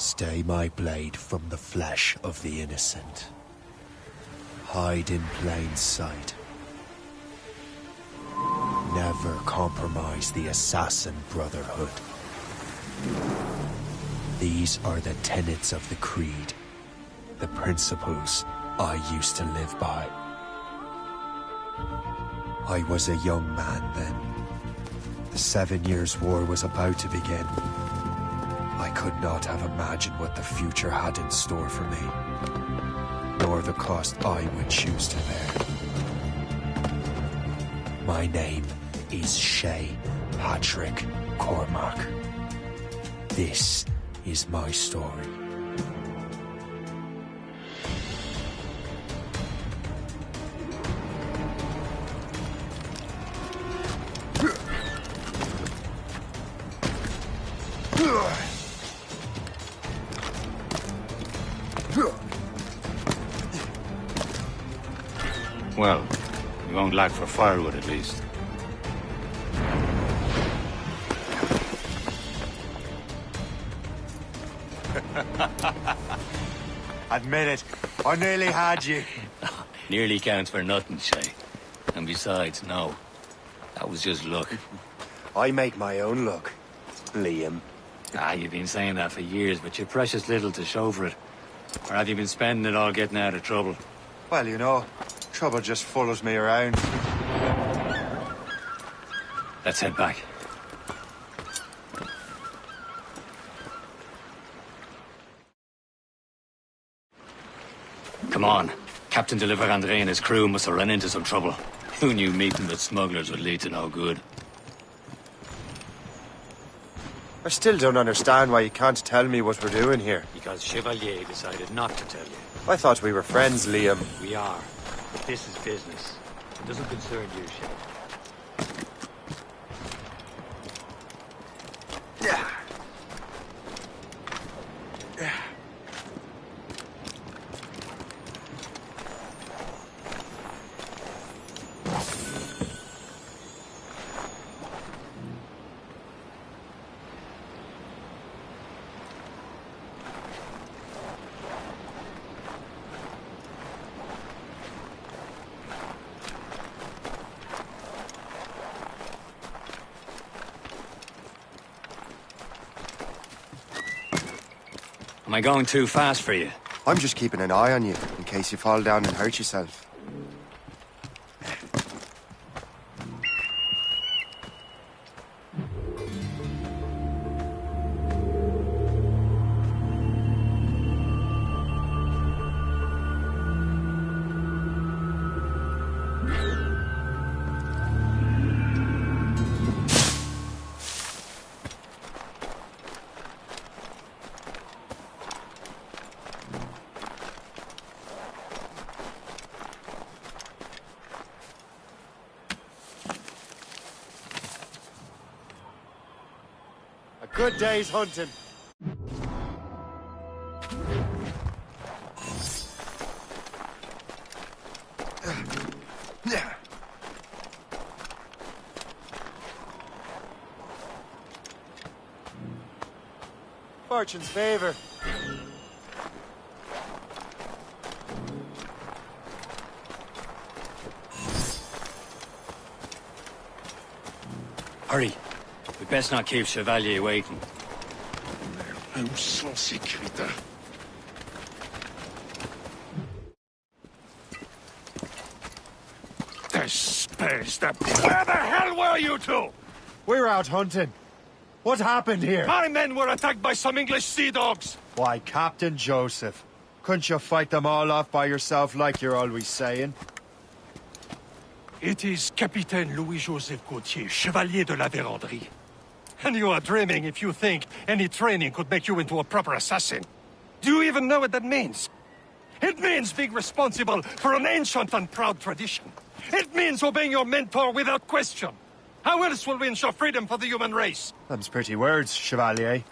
Stay my blade from the flesh of the innocent. Hide in plain sight. Never compromise the Assassin Brotherhood. These are the tenets of the Creed, the principles I used to live by. I was a young man then. The 7 Years' War was about to begin. I could not have imagined what the future had in store for me, nor the cost I would choose to bear. My name is Shay Patrick Cormac. This is my story. Well, you won't lack for firewood at least. Admit it, I nearly had you. Nearly counts for nothing, Shay. And besides, no. That was just luck. I make my own luck, Liam. You've been saying that for years, but you're precious little to show for it. Or have you been spending it all getting out of trouble? Well, you know, trouble just follows me around. Let's head back. Come on. Captain de Andre and his crew must have run into some trouble. Who knew meeting with smugglers would lead to no good? I still don't understand why you can't tell me what we're doing here. Because Chevalier decided not to tell you. I thought we were friends, Liam. We are. But this is business. It doesn't concern you, Shay. Yeah. Yeah. Am I going too fast for you? I'm just keeping an eye on you, in case you fall down and hurt yourself. Good day's hunting. Fortune's favor. Hurry. We best not keep Chevalier waiting. Où sont ces crétins? Despace that... Where the hell were you two? We're out hunting. What happened here? My men were attacked by some English sea dogs. Why, Captain Joseph. Couldn't you fight them all off by yourself like you're always saying? It is Capitaine Louis-Joseph Gauthier, Chevalier de la Vérendrye. And you are dreaming if you think any training could make you into a proper assassin. Do you even know what that means? It means being responsible for an ancient and proud tradition. It means obeying your mentor without question. How else will we ensure freedom for the human race? Them's pretty words, Chevalier.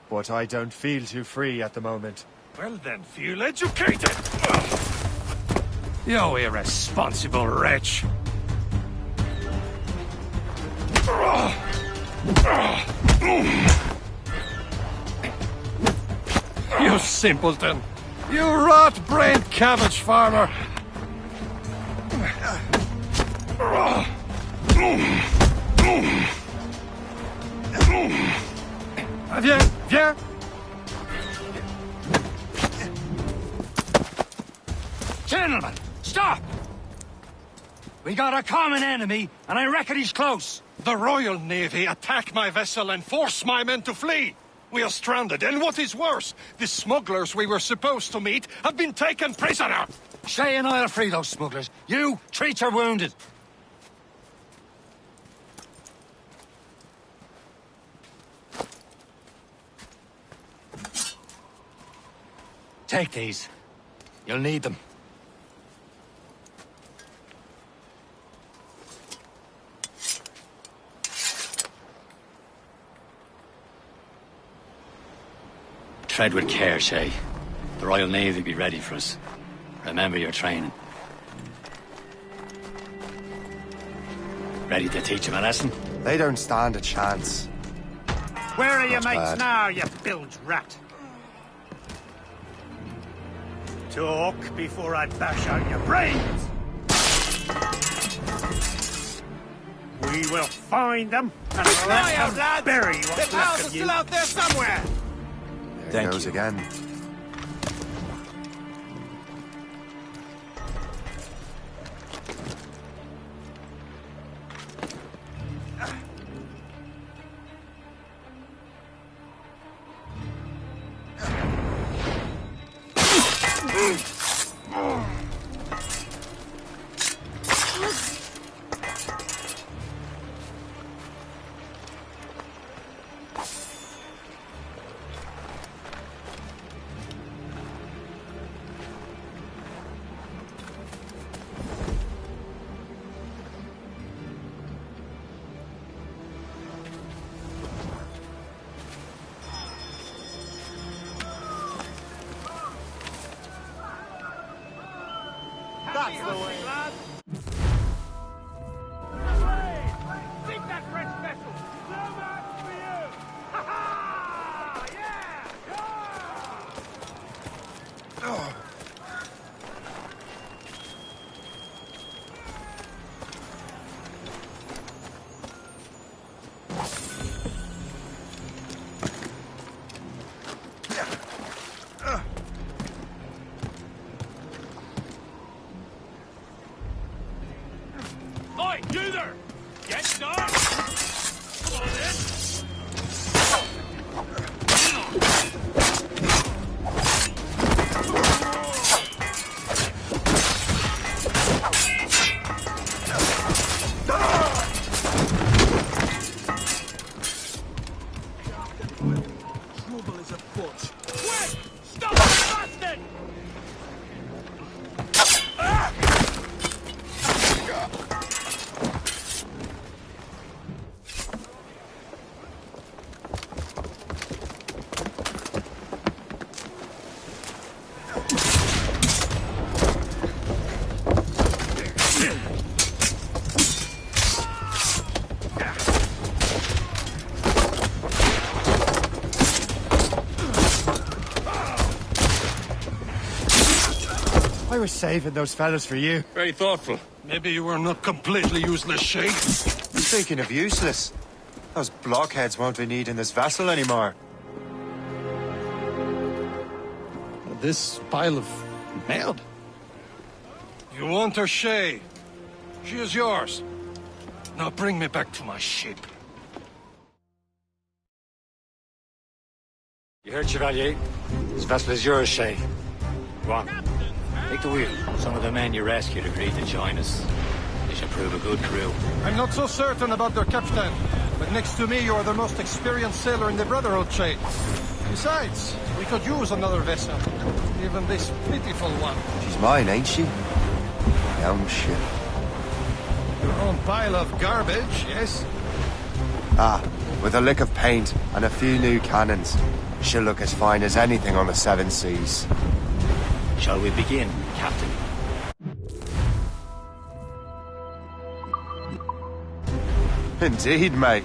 But I don't feel too free at the moment. Well then, feel educated! You irresponsible wretch! You simpleton! You rot-brained cabbage farmer! Viens, viens! Gentlemen, stop! We got a common enemy, and I reckon he's close. The Royal Navy attack my vessel and force my men to flee! We are stranded, and what is worse, the smugglers we were supposed to meet have been taken prisoner! Shay and I'll free those smugglers. You, treat your wounded. Take these. You'll need them. Tread with care, Shay. The Royal Navy will be ready for us. Remember your training. Ready to teach them a lesson? They don't stand a chance. Where are your Not mates bad. now, you bilge rat? Talk before I bash out your brains! We will find them and let them bury what's left of you. out there somewhere! There Thank goes you. again. That's the way, lad. Sink that French vessel! No match for you! Ha ha! Yeah! Oi, you there! Get started! Come on then! Trouble is afoot. Quick! Stop the bastard! I was saving those fellas for you. Very thoughtful. Maybe you were not completely useless, Shay. Speaking of useless, those blockheads won't be needing this vessel anymore. This pile of mail? You want her, Shay? She is yours. Now bring me back to my ship. You heard, Chevalier? This vessel is yours, Shay. Go on. Take the wheel. Some of the men you rescued agreed to join us. They should prove a good crew. I'm not so certain about their captain, but next to me you are the most experienced sailor in the Brotherhood, Shay. Besides, we could use another vessel. Even this pitiful one. She's mine, ain't she? My own ship. Your own pile of garbage, yes? Ah, with a lick of paint and a few new cannons. She'll look as fine as anything on the seven seas. Shall we begin, Captain? Indeed, mate.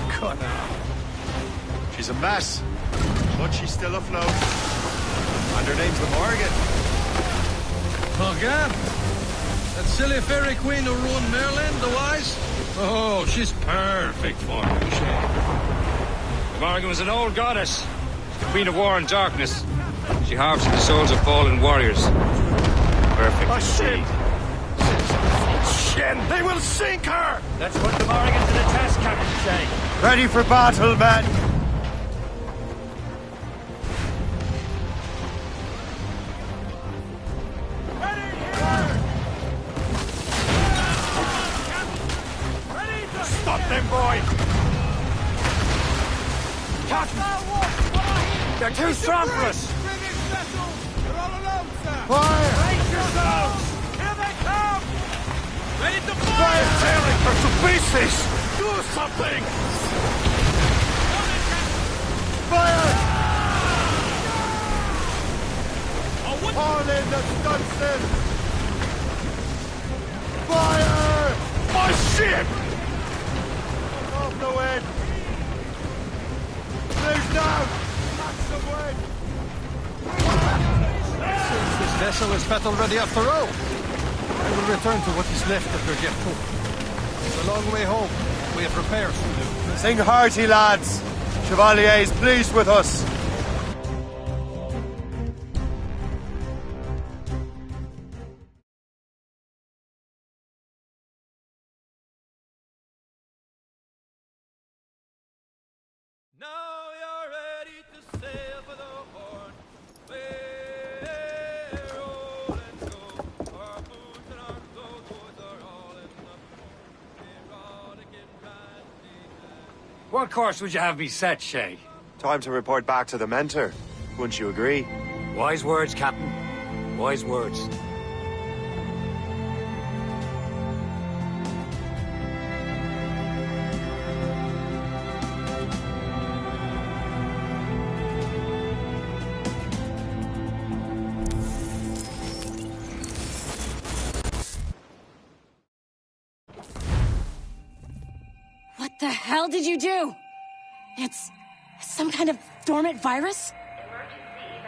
Connor. She's a mess. But she's still afloat. And her name's the Morgan. Morgan? That silly fairy queen who ruined Merlin, the wise? Oh, she's perfect for you, Shay. The Morgan was an old goddess. The queen of war and darkness. She harvested the souls of fallen warriors. Perfect. A ship! Shit! They will sink her! Let's put the Morgan to the test, Captain Shay. Ready for battle, men! Stop them, boy! They're too strong for us. Fire! Brace yourselves! Here they come! Ready to fire! Tearing her to pieces! Do something! Fire! All in the stunson! Fire! My ship! Off the wind! Loose down! Catch some wind! Since this vessel is battle ready after all, I will return to what is left of her Gertrude. It's a long way home. We have repairs to do. Sing hearty, lads! Chevalier is pleased with us. Now you're ready to sail for the Horn. We're rolling go. Our boots and our clothes are all in the erotic and randy. What course would you have me set, Shay? Time to report back to the mentor. Wouldn't you agree? Wise words, Captain. Wise words. What the hell did you do? It's some kind of dormant virus?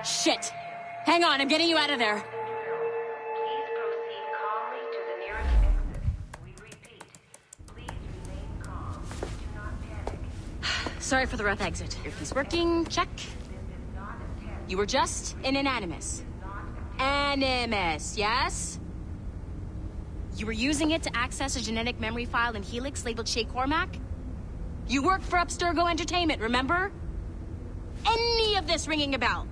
Shit! Hang on, I'm getting you out of there. Please proceed calmly to the nearest exit. We repeat, please remain calm. Do not panic. Sorry for the rough exit. Earpiece working, check. This is not a test. You were just an Animus. Animus, yes? You were using it to access a genetic memory file in Helix labeled Shay Cormac? You worked for Abstergo Entertainment, remember? Any of this ringing a bell?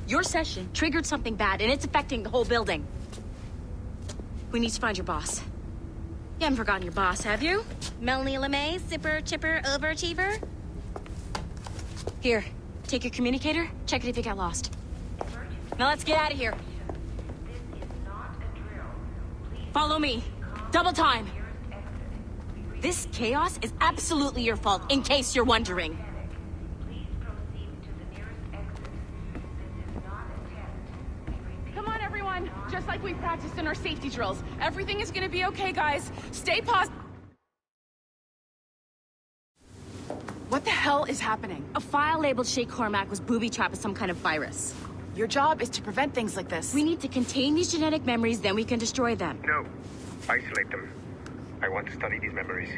Your session triggered something bad, and it's affecting the whole building. We need to find your boss. You haven't forgotten your boss, have you? Melanie LeMay, zipper, chipper, overachiever? Here, take your communicator, check it if you got lost. Now let's get out of here. This is not a drill. Please Follow me. Double time. nearest exit. This chaos is absolutely your fault, in case you're wondering. Please proceed to the nearest exit. This is not a test. We repeat. Come on, everyone. Just like we practiced in our safety drills. Everything is gonna be okay, guys. Stay positive. What the hell is happening? A file labeled Shay Cormac was booby-trapped with some kind of virus. Your job is to prevent things like this. We need to contain these genetic memories, then we can destroy them. No. Isolate them. I want to study these memories.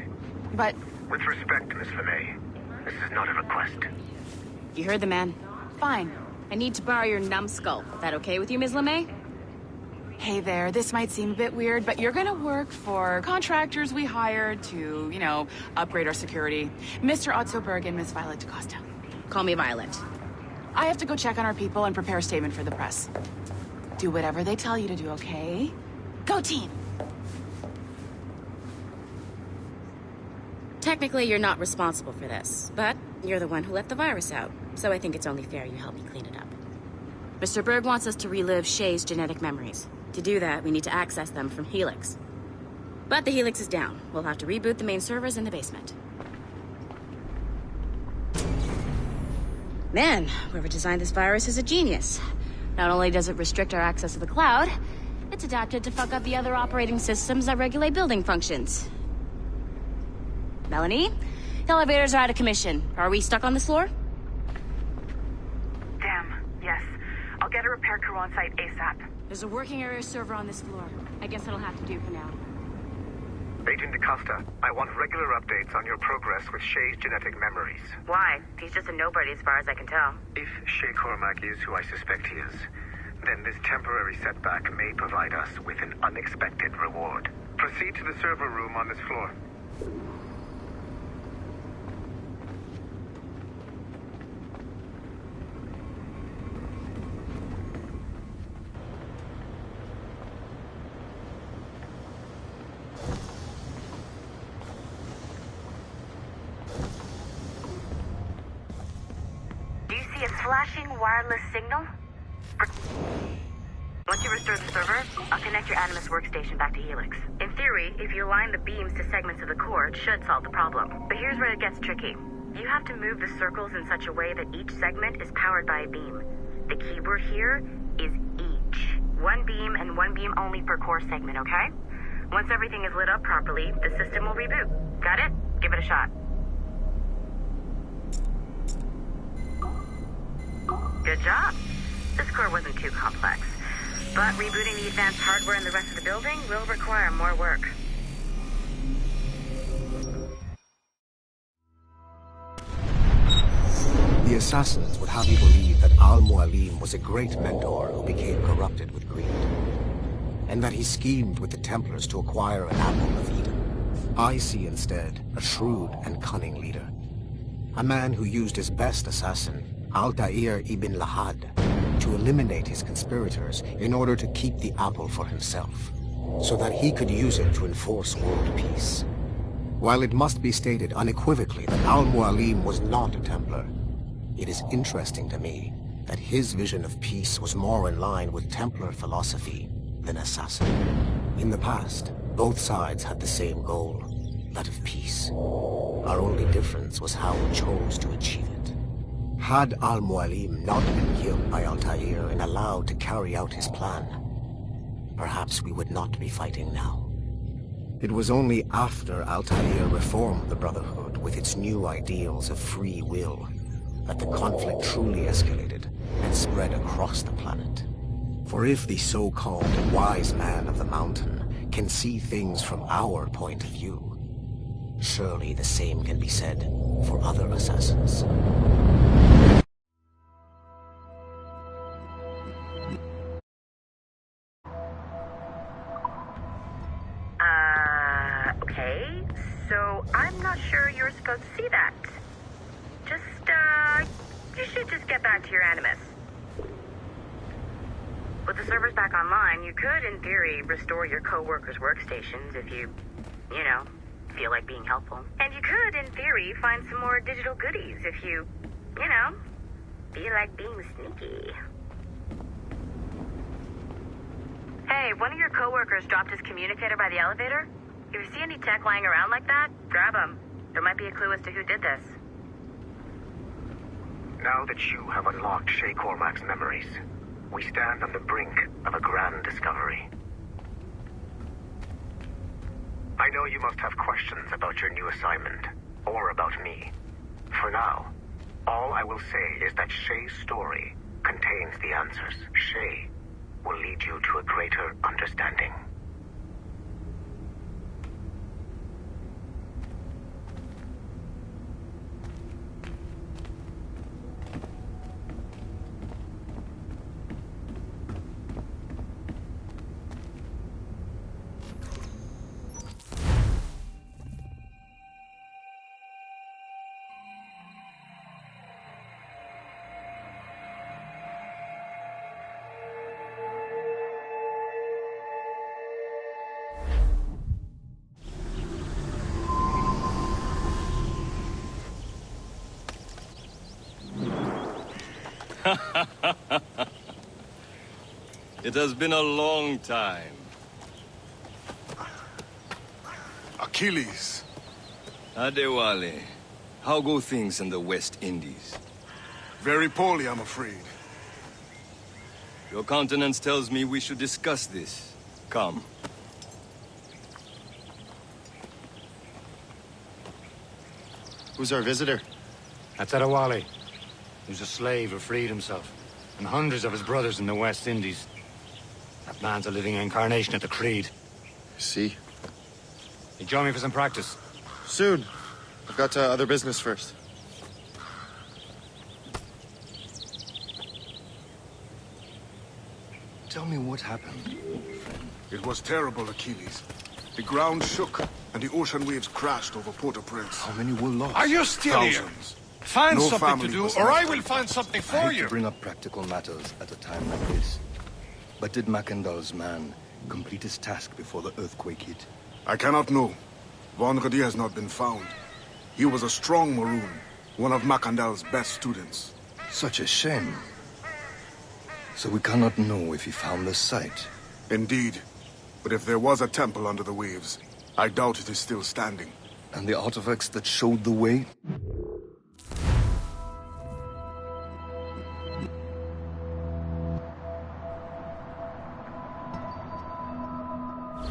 But With respect, Miss LeMay, this is not a request. You heard the man. fine. I need to borrow your numbskull. That okay with you, Ms. LeMay? Hey there, this might seem a bit weird, but you're gonna work for contractors we hired to, upgrade our security. Mr. Otto Berg and Miss Violet DaCosta. Call me Violet. I have to go check on our people and prepare a statement for the press. Do whatever they tell you to do, okay? Go team! Technically, you're not responsible for this, but you're the one who let the virus out, so I think it's only fair you help me clean it up. Mr. Berg wants us to relive Shay's genetic memories. To do that, we need to access them from Helix. But the Helix is down. We'll have to reboot the main servers in the basement. Man, whoever designed this virus is a genius. Not only does it restrict our access to the cloud, it's adapted to fuck up the other operating systems that regulate building functions. Melanie, the elevators are out of commission. Are we stuck on this floor? repair crew on site ASAP. There's a working area server on this floor. I guess that'll have to do for now. Agent DaCosta, I want regular updates on your progress with Shay's genetic memories. Why? He's just a nobody as far as I can tell. If Shay Cormac is who I suspect he is, then this temporary setback may provide us with an unexpected reward. Proceed to the server room on this floor. Flashing wireless signal? Once you restore the server, I'll connect your Animus workstation back to Helix. In theory, if you align the beams to segments of the core, it should solve the problem. But here's where it gets tricky. You have to move the circles in such a way that each segment is powered by a beam. The keyword here is each. One beam and one beam only per core segment, okay? Once everything is lit up properly, the system will reboot. Got it? Give it a shot. Good job. This core wasn't too complex, but rebooting the advanced hardware in the rest of the building will require more work. The assassins would have you believe that Al-Mualim was a great mentor who became corrupted with greed, and that he schemed with the Templars to acquire an Apple of Eden. I see instead a shrewd and cunning leader, a man who used his best assassin, Altair ibn Lahad, to eliminate his conspirators in order to keep the apple for himself, so that he could use it to enforce world peace. While it must be stated unequivocally that Al-Mualim was not a Templar, it is interesting to me that his vision of peace was more in line with Templar philosophy than assassin. In the past, both sides had the same goal, that of peace. Our only difference was how we chose to achieve it. Had Al-Mualim not been killed by Altair and allowed to carry out his plan, perhaps we would not be fighting now. It was only after Altair reformed the Brotherhood with its new ideals of free will that the conflict truly escalated and spread across the planet. For if the so-called wise man of the mountain can see things from our point of view, surely the same can be said for other assassins. Okay, so I'm not sure you're supposed to see that. You should just get back to your Animus. With the servers back online, you could, in theory, restore your co-workers' workstations if you feel like being helpful. And you could, in theory, find some more digital goodies if you feel like being sneaky. Hey, one of your co-workers dropped his communicator by the elevator. If you see any tech lying around like that, grab them. There might be a clue as to who did this. Now that you have unlocked Shay Cormac's memories, we stand on the brink of a grand discovery. I know you must have questions about your new assignment, or about me. For now, all I will say is that Shay's story contains the answers. Shay will lead you to a greater understanding. It has been a long time. Achilles. Adewale, how go things in the West Indies? Very poorly, I'm afraid. Your countenance tells me we should discuss this. Come. Who's our visitor? That's Adewale. He was a slave who freed himself. and hundreds of his brothers in the West Indies. That man's a living incarnation of the Creed. See? You join me for some practice? Soon. I've got other business first. Tell me what happened. It was terrible, Achilles. The ground shook, and the ocean waves crashed over Port-au-Prince. How many were lost? Are you still here? Thousands. Find No something to family do, was or I left. will find something I for hate you. to bring up practical matters at a time like this. But did Mackandal's man complete his task before the earthquake hit? I cannot know. Vonredi has not been found. He was a strong Maroon, one of Mackandal's best students. Such a shame. So we cannot know if he found the site. Indeed. But if there was a temple under the waves, I doubt it is still standing. And the artifacts that showed the way?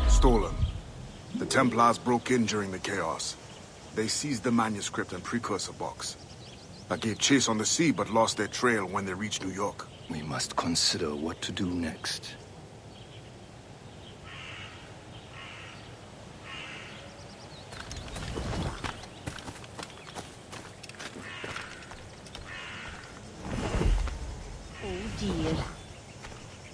Stolen. The Templars broke in during the chaos. They seized the manuscript and precursor box. I gave chase on the sea, but lost their trail when they reached New York. We must consider what to do next. Oh dear.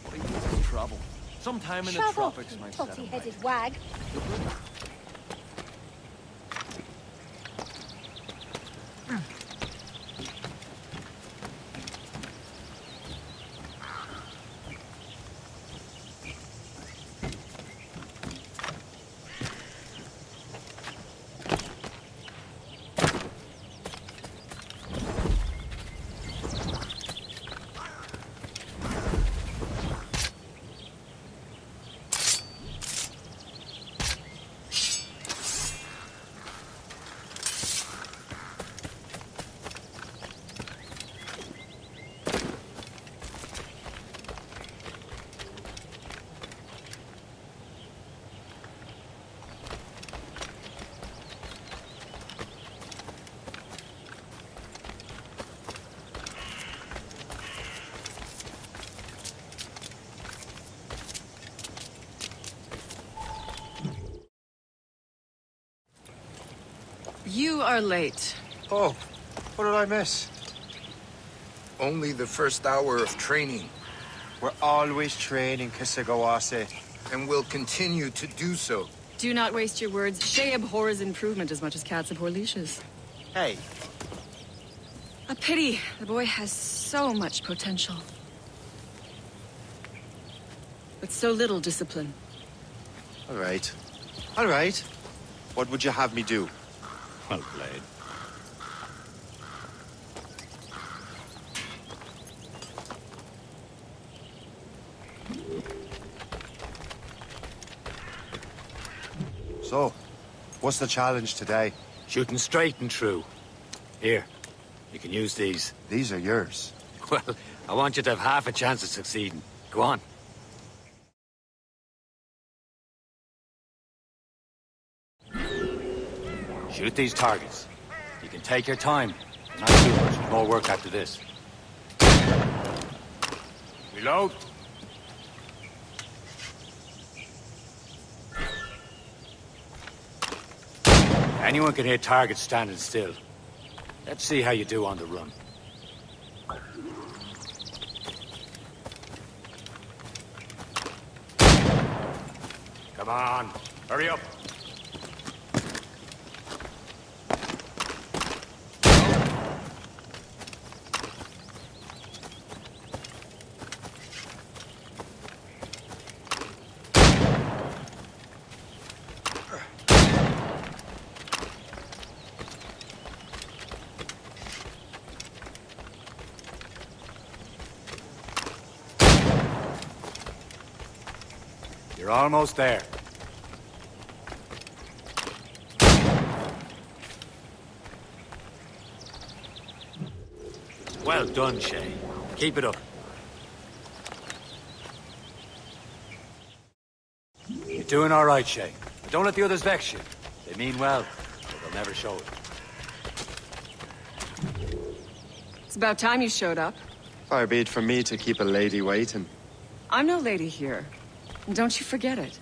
What is this trouble? Sometime in the tropics might settle. Totty-headed wag. You are late. Oh, what did I miss? Only the first hour of training. We're always training, Kisagawase. And will continue to do so. Do not waste your words. Shay abhors improvement as much as cats abhor leashes. Hey. A pity. The boy has so much potential. But so little discipline. All right. All right. What would you have me do? Well played. So, what's the challenge today? Shooting straight and true. Here, you can use these. These are yours. Well, I want you to have half a chance of succeeding. Go on. Shoot these targets. You can take your time. Not too much more work after this. Reload. Anyone can hit targets standing still. Let's see how you do on the run. Come on, hurry up. You're almost there. Well done, Shay. Keep it up. You're doing all right, Shay. But don't let the others vex you. They mean well, but they'll never show it. It's about time you showed up. Far be it from me to keep a lady waiting. I'm no lady here. Don't you forget it.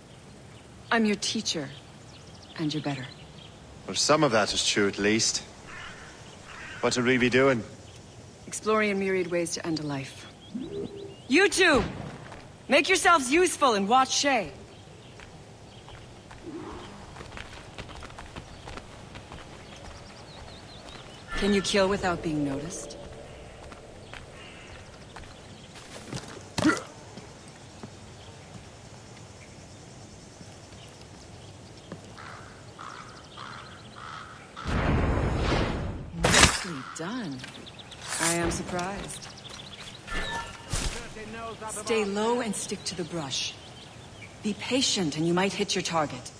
I'm your teacher. And you're better. Well, some of that is true at least. What are we be doing? Exploring a myriad ways to end a life. You two! Make yourselves useful and watch Shay. Can you kill without being noticed? Nicely done. I am surprised. Stay low and stick to the brush. Be patient and you might hit your target.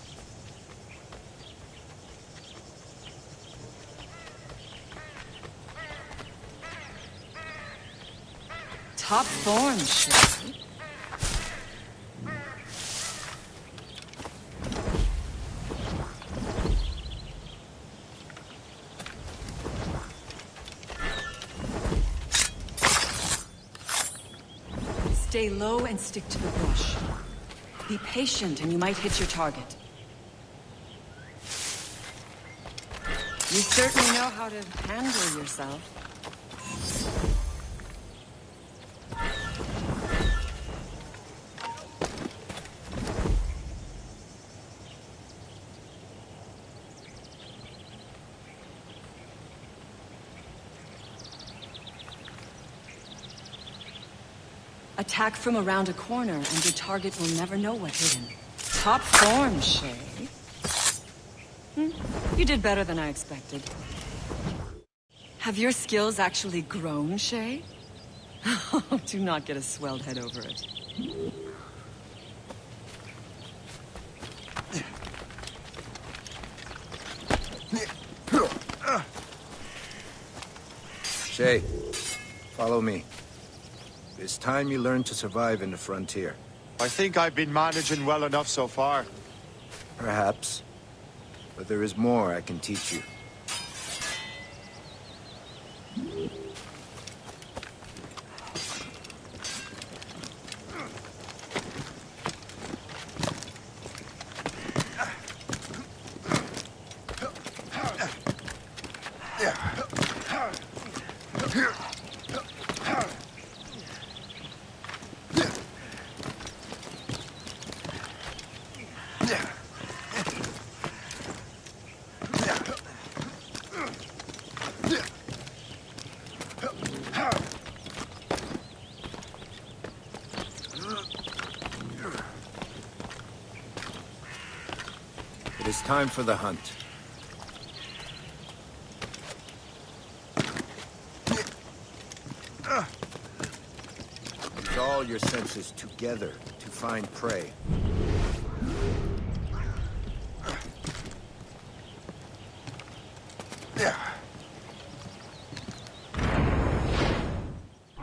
Top form, Shay. Stay low and stick to the brush. Be patient and you might hit your target. You certainly know how to handle yourself. Attack from around a corner, and your target will never know what's hidden. Top form, Shay. You did better than I expected. Have your skills actually grown, Shay? Do not get a swelled head over it. Shay, follow me. It's time you learn to survive in the frontier. I think I've been managing well enough so far. Perhaps. But there is more I can teach you. It is time for the hunt. Use all your senses together to find prey.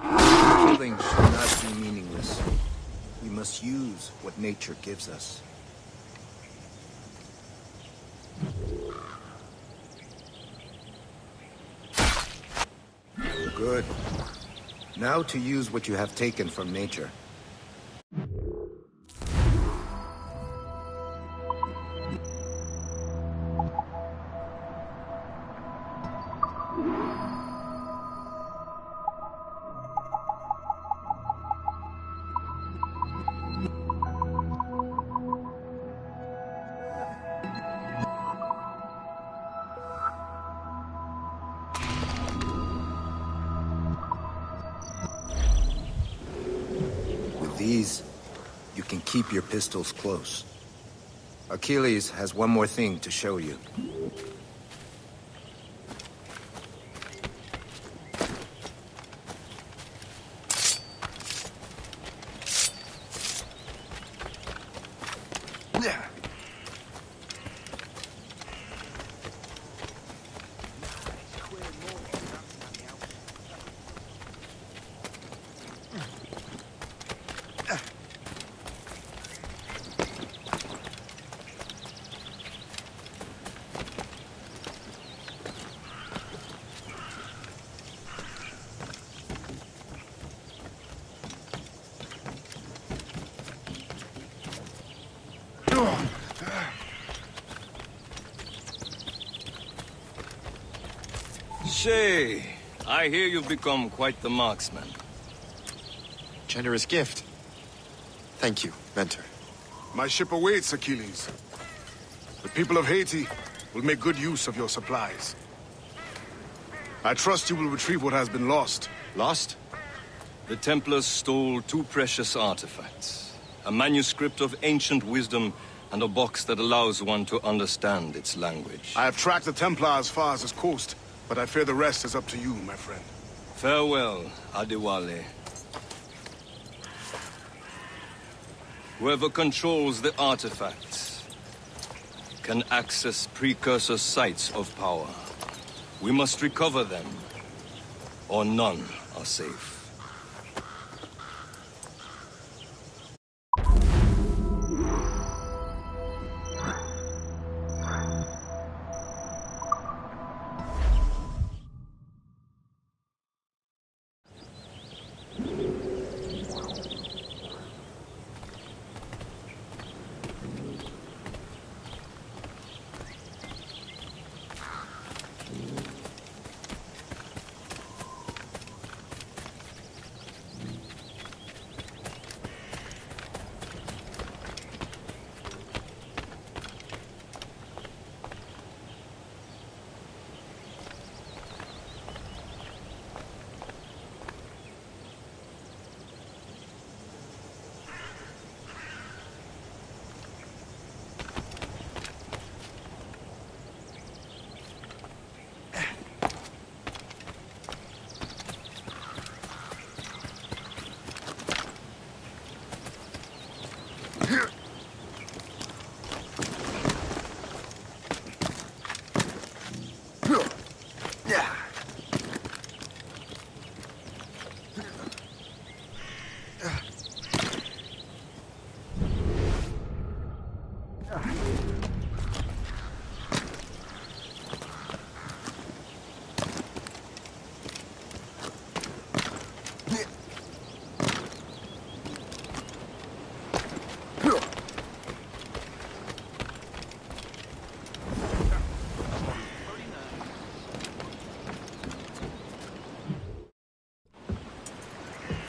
Killing should not be meaningless. We must use what nature gives us. Good. Now to use what you have taken from nature. These, you can keep your pistols close. Achilles has one more thing to show you. Shay, I hear you've become quite the marksman. Generous gift. Thank you, Mentor. My ship awaits, Achilles. The people of Haiti will make good use of your supplies. I trust you will retrieve what has been lost. Lost? The Templars stole 2 precious artifacts. A manuscript of ancient wisdom and a box that allows one to understand its language. I have tracked the Templar as far as this coast, but I fear the rest is up to you, my friend. Farewell, Adewale. Whoever controls the artifacts can access precursor sites of power. We must recover them, or none are safe.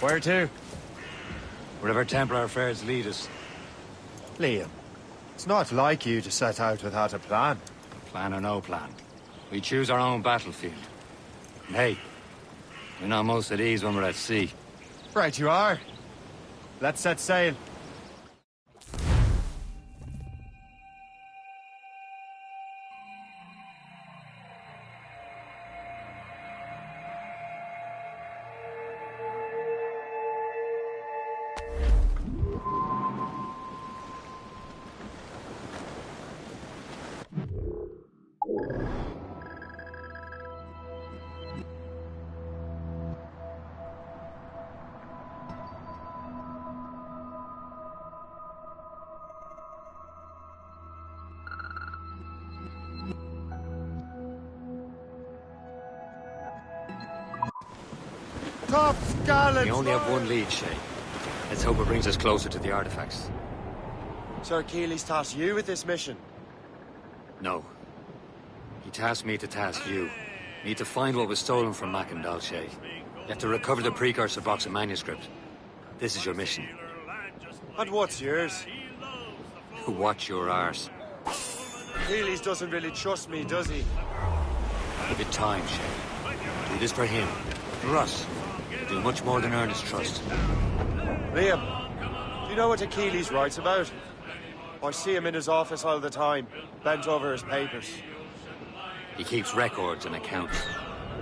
Where to? Wherever Templar affairs lead us. Liam, it's not like you to set out without a plan. Plan or no plan. We choose our own battlefield. And hey, we're not most at ease when we're at sea. Right you are. Let's set sail. Top gallant! We only have one lead, Shay. Let's hope it brings us closer to the artifacts. Sir Achilles tasked you with this mission. No. He tasked me to task you. Need to find what was stolen from Mackandal, Shay. You have to recover the precursor box of manuscript. This is your mission. And what's yours? Watch your arse. Achilles doesn't really trust me, does he? Give it time, Shay. Do this for him. For us. Do much more than earn his trust. Liam, do you know what Achilles writes about? I see him in his office all the time, bent over his papers. He keeps records and accounts.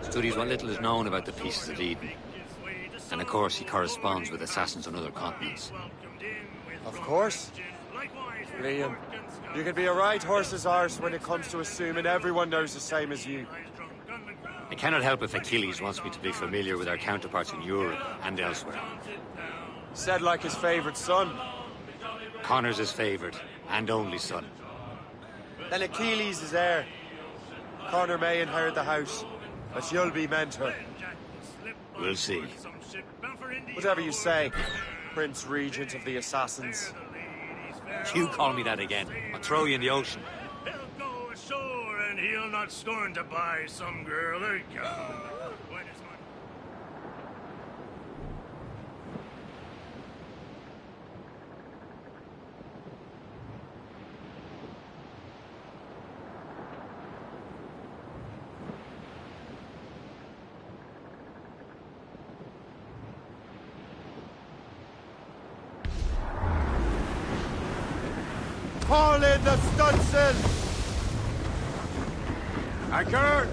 Studies what little is known about the Pieces of Eden. And of course, he corresponds with assassins on other continents. Of course. Liam, you can be a right horse's arse when it comes to assuming everyone knows the same as you. I cannot help if Achilles wants me to be familiar with our counterparts in Europe and elsewhere. Said like his favorite son. Connor's his favorite and only son. Then Achilles is heir. Connor may inherit the house, but you'll be mentor. We'll see. Whatever you say, Prince Regent of the Assassins. You call me that again, I'll throw you in the ocean. And he'll not scorn to buy some girl a gun. When it's my... Haul in the stunsail! Anchor!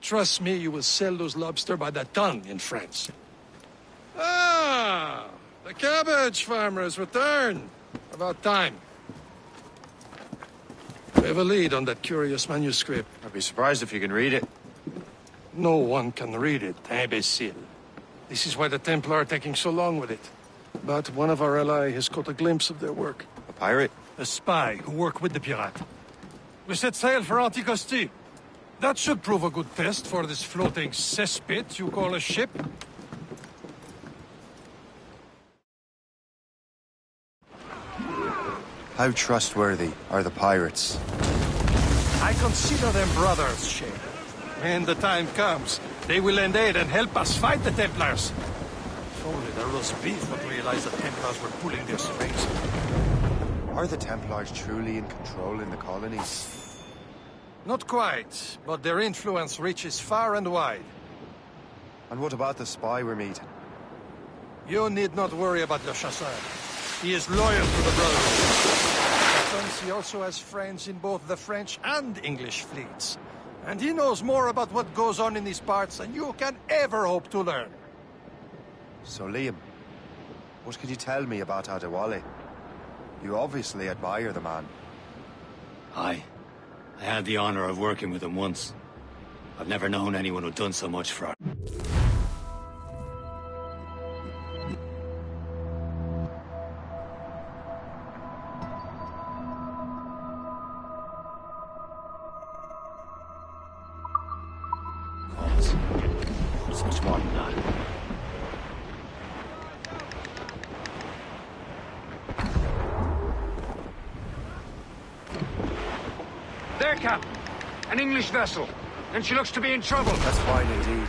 Trust me, you will sell those lobster by the ton in France. Ah! The cabbage farmer has returned. About time. We have a lead on that curious manuscript. I'd be surprised if you can read it. No one can read it, imbecile. This is why the Templar are taking so long with it. But one of our allies has caught a glimpse of their work. A pirate? A spy who worked with the pirate. We set sail for Anticosti. That should prove a good test for this floating cesspit you call a ship. How trustworthy are the pirates? I consider them brothers, Shay. When the time comes, they will lend aid and help us fight the Templars. If only the roast beef would realize the Templars were pulling their strings. Are the Templars truly in control in the colonies? Not quite, but their influence reaches far and wide. And what about the spy we're meeting? You need not worry about Le Chasseur. He is loyal to the Brotherhood. He also has friends in both the French and English fleets. And he knows more about what goes on in these parts than you can ever hope to learn. So, Liam, what can you tell me about Adewale? You obviously admire the man. Aye. I had the honor of working with him once. I've never known anyone who'd done so much for her. It's much more than that. There, Captain. An English vessel. And she looks to be in trouble. That's fine indeed.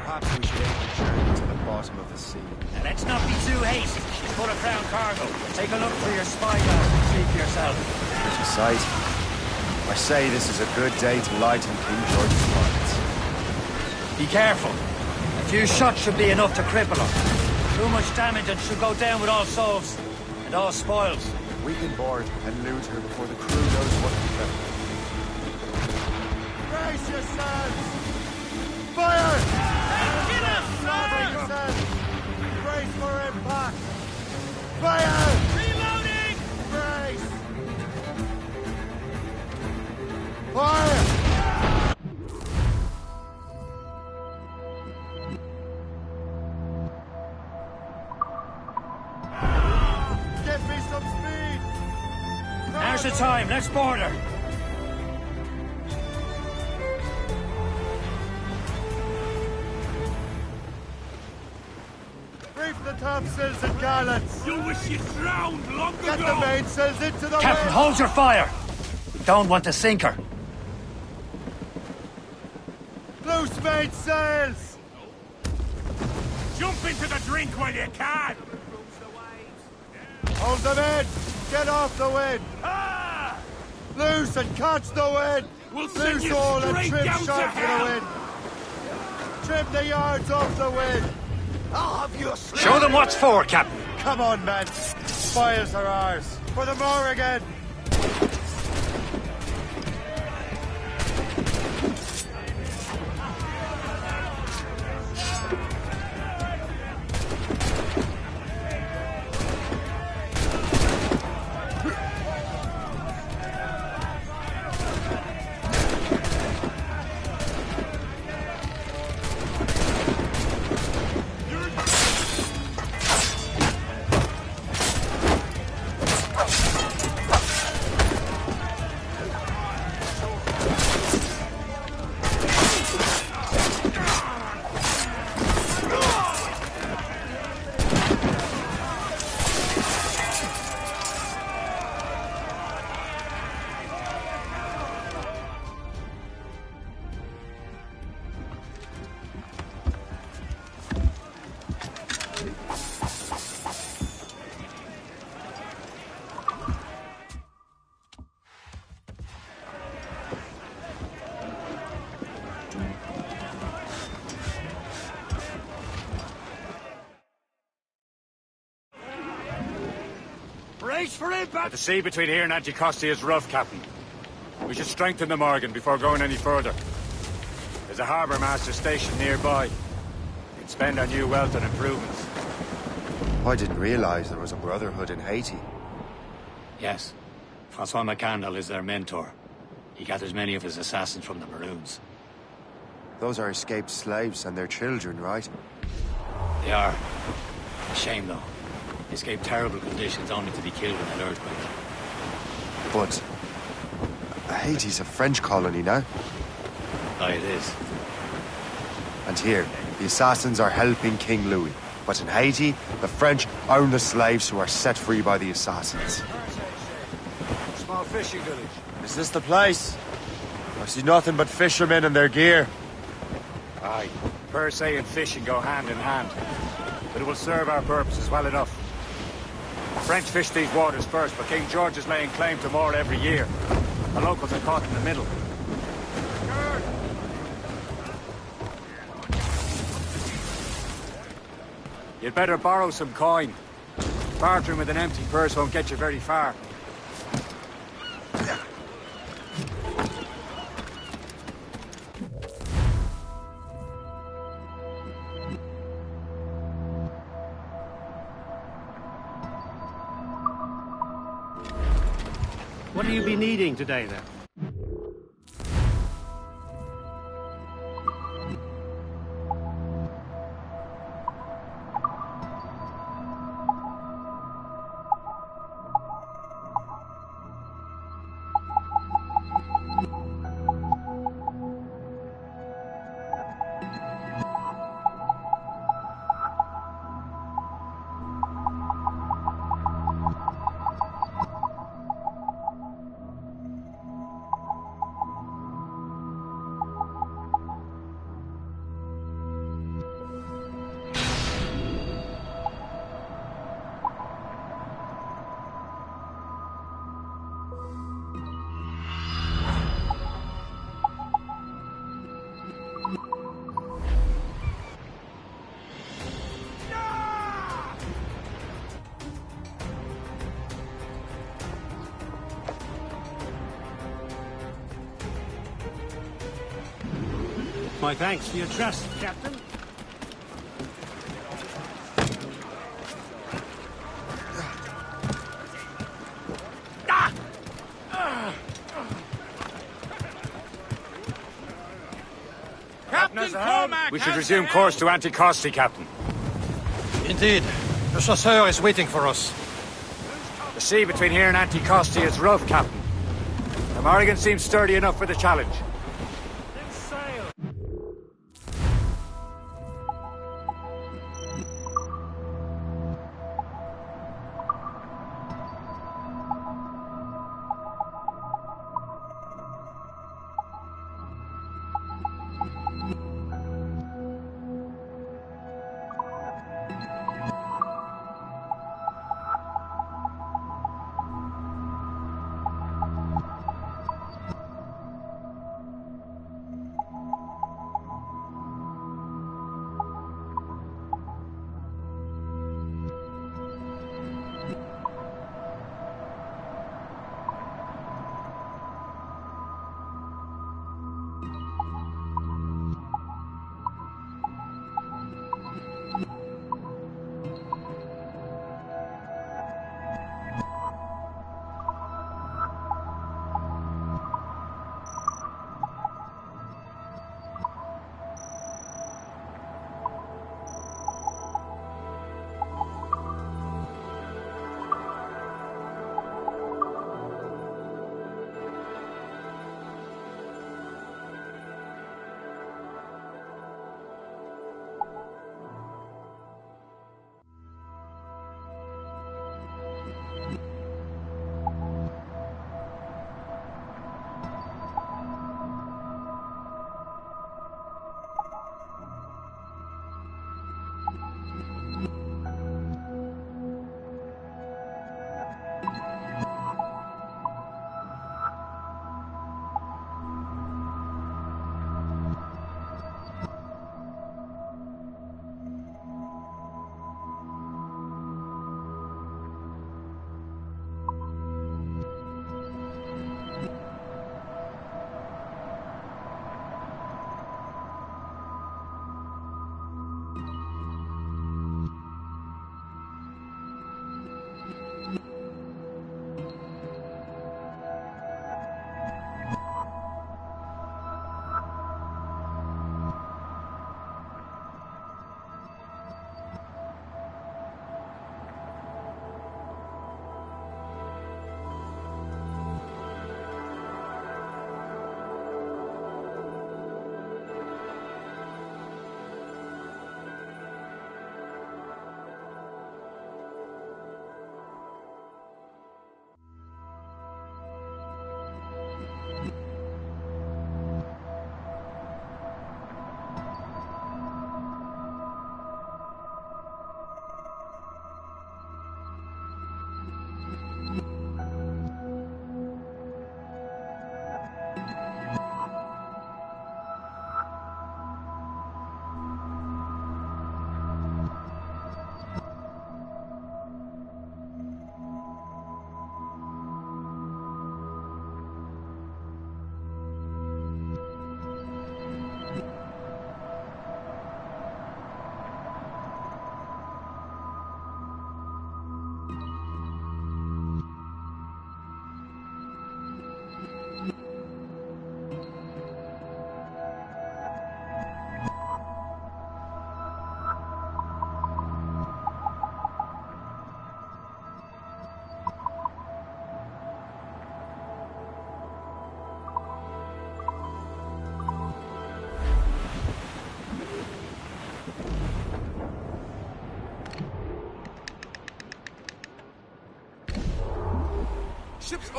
Perhaps we should aim to journey to the bottom of the sea. And let's not be too hasty. She's full of crown cargo. Take a look through your spy glass and see for yourself. Pretty sight. I say this is a good day to lighten King George's fires. Be careful. A few shots should be enough to cripple her. Too much damage and she'll go down with all souls. And all spoils. We can board and loot her before the crew knows what to do. Brace yourselves! Fire! Get us, Brace yourselves! Brace for impact! Fire! Reloading! Brace! Fire! Give me some speed! Now's the time. Let's board her. Reef the topsails and gallants! You wish you drowned long ago! Get the mainsails into the Captain, wind! hold your fire. Don't want to sink her. Loose mainsails! Jump into the drink while you can! Hold them in! Get off the wind! Ah! Loose and catch the wind! We'll send Loose you all and straight trim down to sharp for the hell! wind! Trim the yards off the wind! I'll have you Show them what's for, Captain. Come on, men! Spoils are ours! For the Morrigan! Brace for impact! The sea between here and Anticosti is rough, Captain. We should strengthen the Morgan before going any further. There's a harbour master station nearby. We can spend our new wealth on improvements. I didn't realize there was a brotherhood in Haiti. Yes. Francois McCandle is their mentor. He gathers many of his assassins from the Maroons. Those are escaped slaves and their children, right? They are. A shame, though. They escaped terrible conditions only to be killed in an earthquake. But Haiti's a French colony now. Aye, it is. And here, the assassins are helping King Louis. But in Haiti, the French own the slaves who are set free by the assassins. Small fishing village. Is this the place? I see nothing but fishermen and their gear. Aye. Per se and fishing go hand in hand. But it will serve our purposes well enough. The French fish these waters first, but King George is laying claim to more every year. The locals are caught in the middle. You'd better borrow some coin. Bartering with an empty purse won't get you very far. What will you be needing today, then? My thanks for your trust, Captain. Captain Cormac! We should resume course to Anticosti, Captain. Indeed. The chasseur is waiting for us. The sea between here and Anticosti is rough, Captain. The Morrigan seems sturdy enough for the challenge.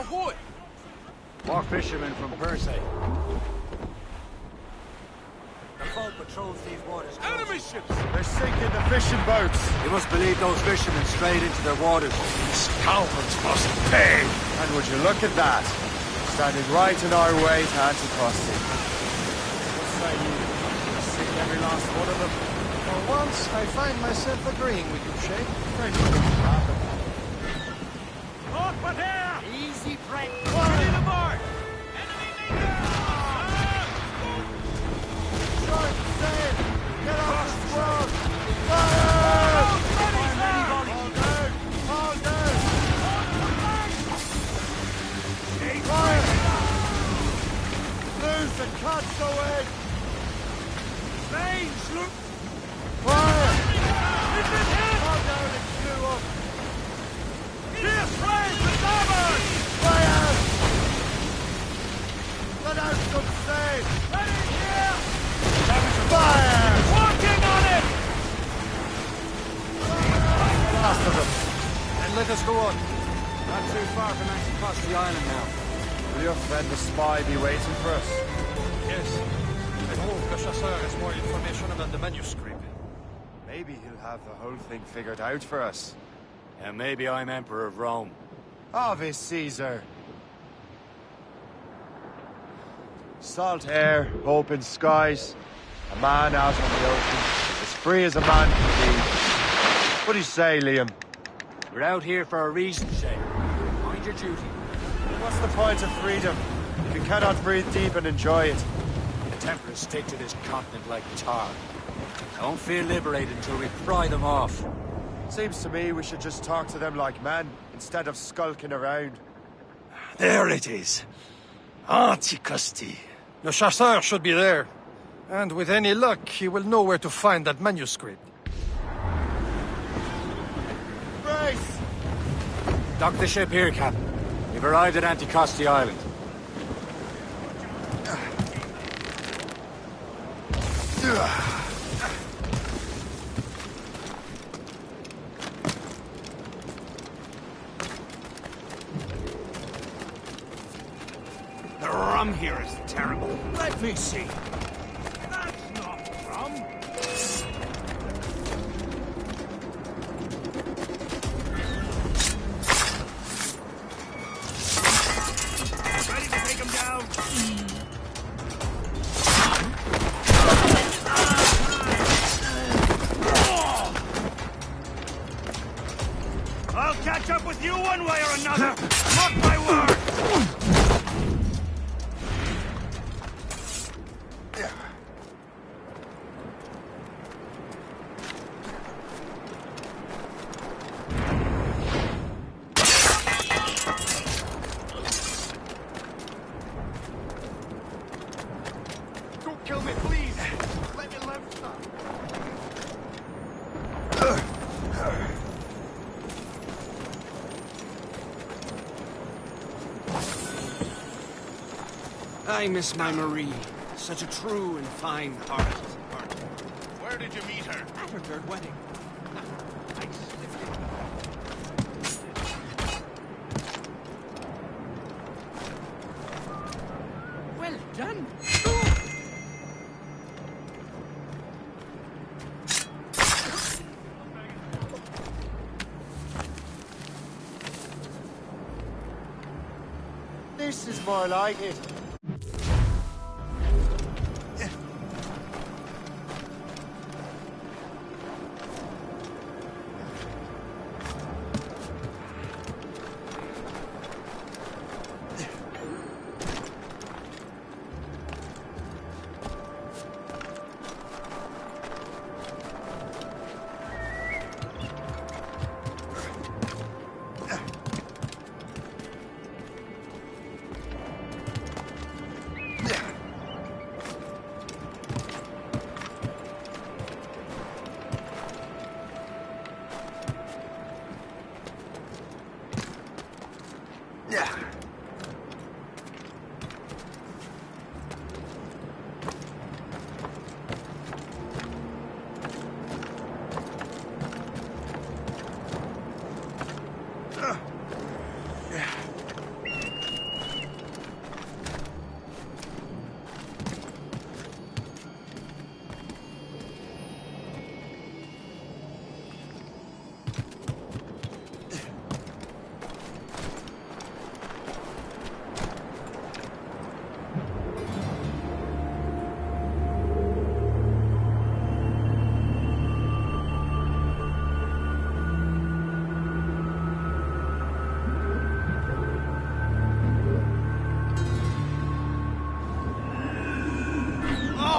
Ahoy! More fishermen from Persay. The boat patrols these waters. Enemy ships! They're sinking the fishing boats. You must believe those fishermen strayed into their waters. Scoundrels must pay! And would you look at that? Standing right in our way to Anticosti. What say you? Sink every last one of them? For once, I find myself agreeing with you, Shay. Very good. Over there! Easy, Frank. Ready to board! Short sail! Get off the squad! Fire! Fall down! Fall down! Fire! Loose and catch away! Range! Look! Fire! Fall down and flew up! Here, Frank! The starboard! Fire! Let out some sail! Ready here! Fire! Working on it! Last of them. And let us go on. Not too far from Anticosti Island now. Will your friend the spy be waiting for us? Yes. I hope the Chasseur has more information about the manuscript. Maybe he'll have the whole thing figured out for us. And maybe I'm Emperor of Rome. Ave Caesar. Salt air, open skies, a man out on the ocean, as free as a man can be. What do you say, Liam? We're out here for a reason, Shay. Mind your duty. What's the point of freedom if you cannot breathe deep and enjoy it? The Templars stick to this continent like tar. I won't feel liberated until we pry them off. Seems to me we should just talk to them like men, instead of skulking around. There it is. Anticosti. The Chasseur should be there. And with any luck, he will know where to find that manuscript. Brace! Dock the ship here, Captain. We've arrived at Anticosti Island. The rum here is terrible. Let me see. That's not rum. Ready to take him down? I'll catch up with you one way or another. Mark my word. Don't kill me, please! Let me live, son! I miss my Marie. Such a true and fine heart. Where did you meet her? At her third wedding. Well done. This is more like it.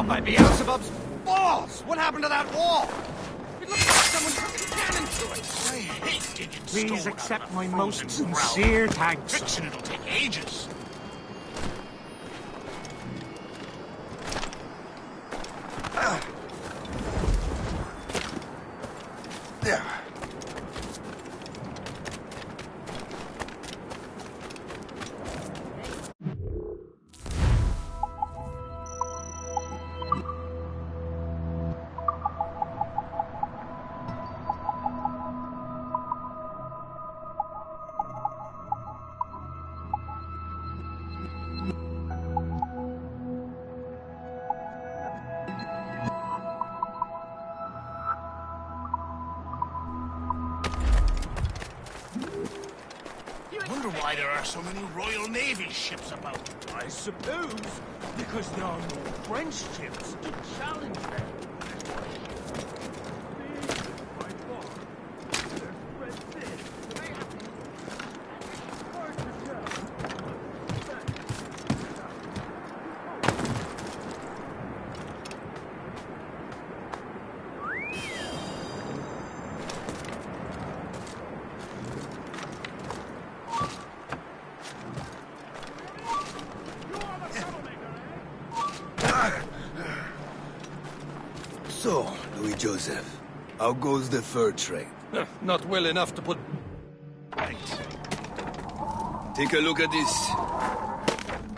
by Beelzebub's balls! What happened to that wall? It looks like someone put a cannon to it. I hate digging Please stone accept out of my frozen most ground. sincere thanks. Fixing it'll take ages. There. I wonder why there are so many Royal Navy ships about. I suppose because there are no French ships to challenge them. So, Louis Joseph, how goes the fur trade? Not well enough to put... Take a look at this.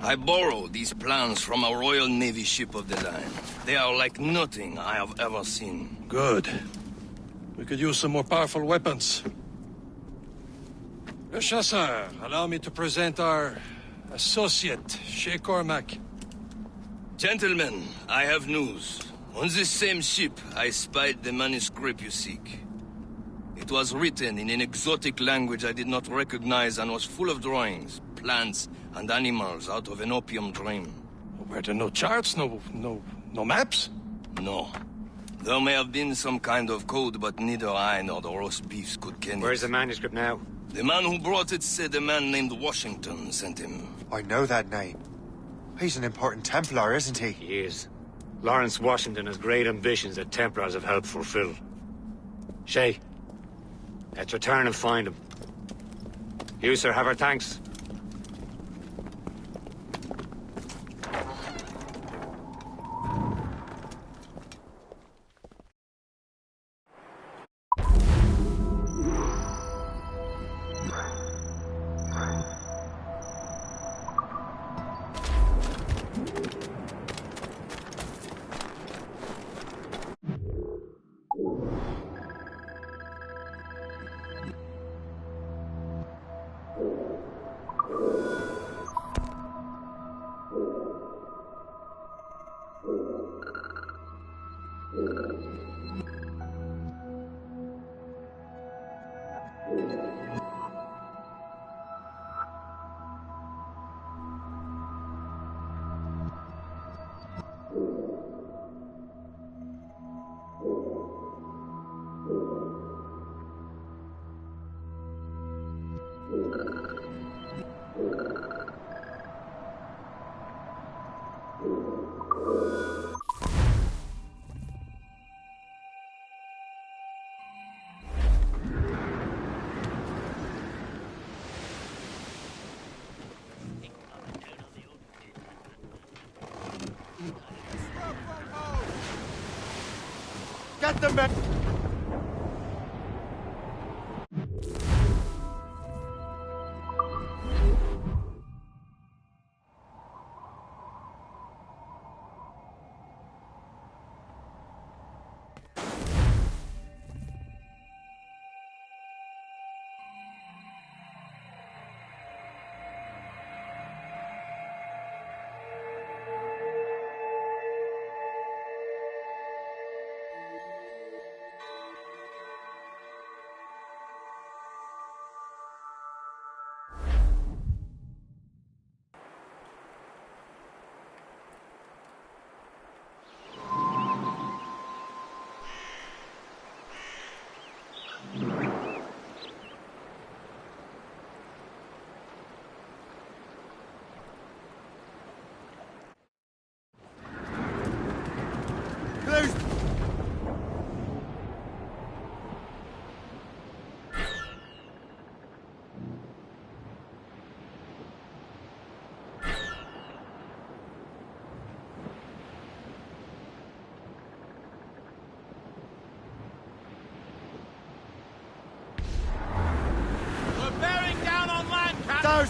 I borrowed these plans from a Royal Navy ship of the line. They are like nothing I have ever seen. Good. We could use some more powerful weapons. Le Chasseur, allow me to present our associate, Shay Cormac. Gentlemen, I have news. On this same ship, I spied the manuscript you seek. It was written in an exotic language I did not recognize and was full of drawings, plants, and animals out of an opium dream. Were there no charts, no maps? No. There may have been some kind of code, but neither I nor the roast beefs could ken it. Where's the manuscript now? The man who brought it said a man named Washington sent him. I know that name. He's an important Templar, isn't he? He is. Lawrence Washington has great ambitions that Templars have helped fulfill. Shay, let's return and find him. You, sir, have our thanks. Get the men!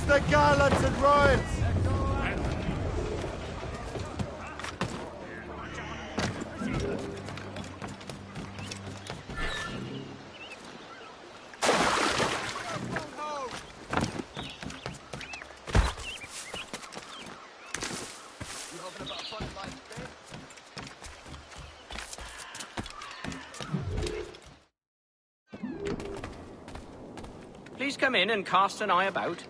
the gallants and royals! Please come in and cast an eye about.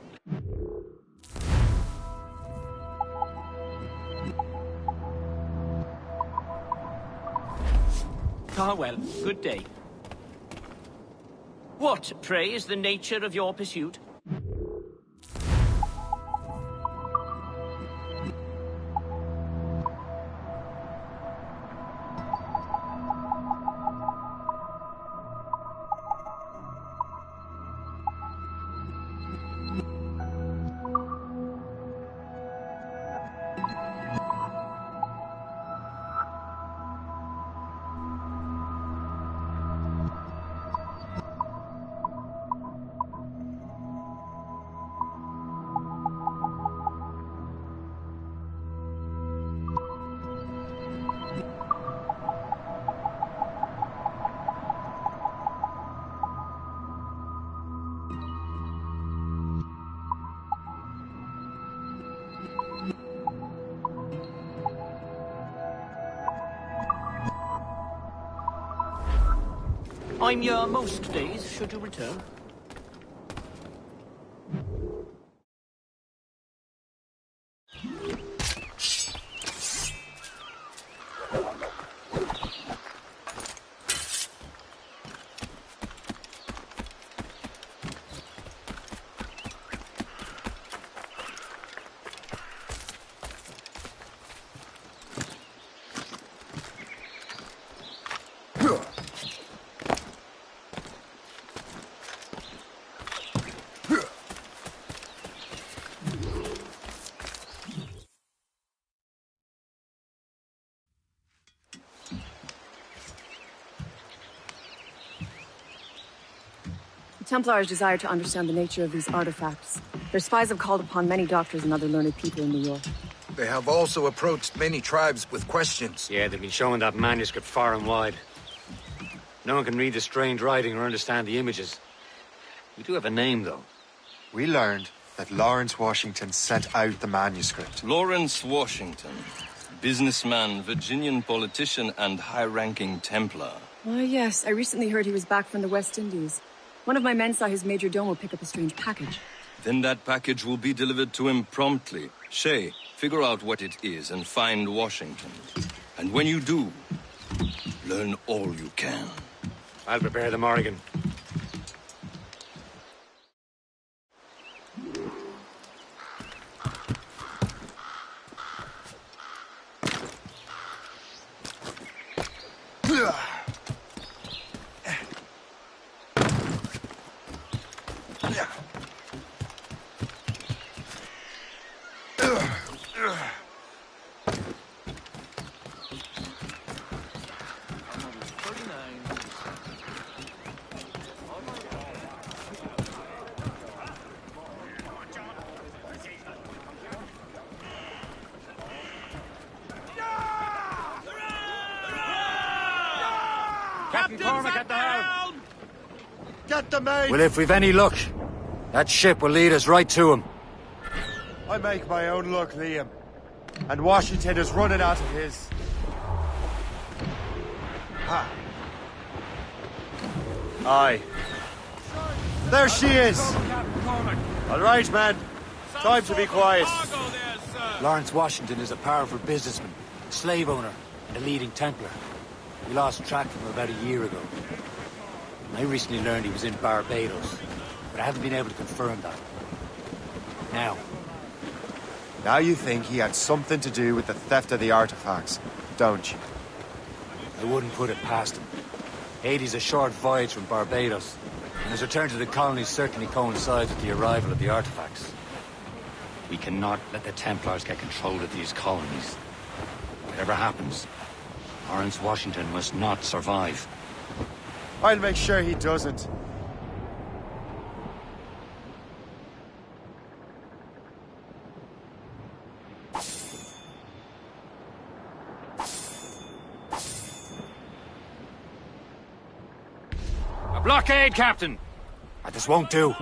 Ah, well, good day. What, pray, is the nature of your pursuit? I'm here most days, should you return. The Templars desire to understand the nature of these artifacts. Their spies have called upon many doctors and other learned people in New York. They have also approached many tribes with questions. Yeah, they've been showing that manuscript far and wide. No one can read the strange writing or understand the images. We do have a name, though. We learned that Lawrence Washington sent out the manuscript. Lawrence Washington. Businessman, Virginian politician, and high-ranking Templar. Ah, yes. I recently heard he was back from the West Indies. One of my men saw his major domo pick up a strange package. Then that package will be delivered to him promptly. Shay, figure out what it is and find Washington. And when you do, learn all you can. I'll prepare the Morrigan. Captain Cormac at the helm! Get the mate! Well, if we've any luck, that ship will lead us right to him. I make my own luck, Liam. And Washington is running out of his. Ha! Aye. There she is! All right, man. Time to be quiet. Lawrence Washington is a powerful businessman, slave owner, and a leading Templar. We lost track of him about a year ago. I recently learned he was in Barbados, but I haven't been able to confirm that. Now you think he had something to do with the theft of the artifacts, don't you? I wouldn't put it past him. Haiti's a short voyage from Barbados, and his return to the colonies certainly coincides with the arrival of the artifacts. We cannot let the Templars get control of these colonies. Whatever happens, Lawrence Washington must not survive. I'll make sure he doesn't. Blockade, Captain! This won't do.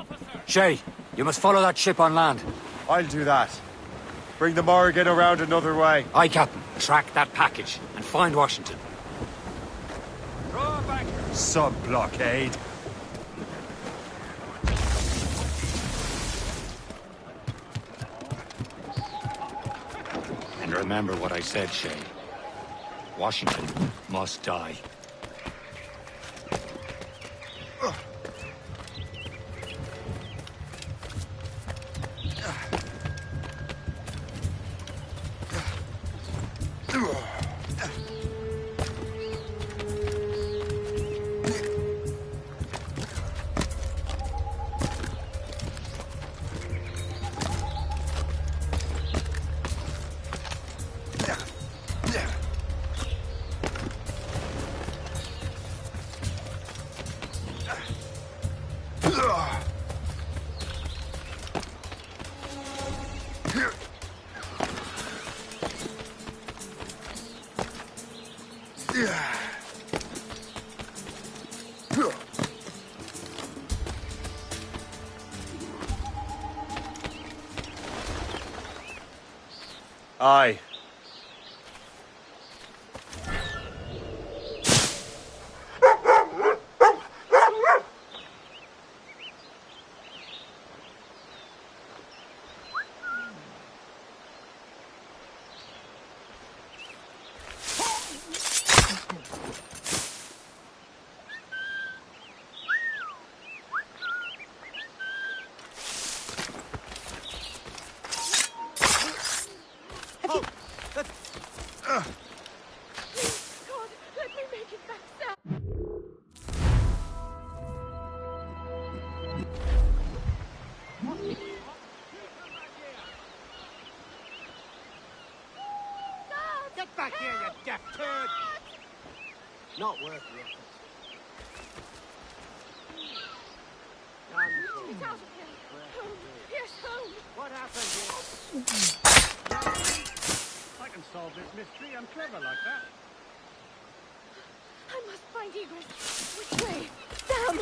Shay, you must follow that ship on land. I'll do that. Bring the Morrigan around another way. Aye, Captain. Track that package and find Washington. Sub-blockade. And remember what I said, Shay. Washington must die. Aye. Get back here, you deaf turd! Not worth the effort. It's out of here. Home. Yes, home. What happened here? I can solve this mystery. I'm clever like that. I must find egress. Which way? Damn!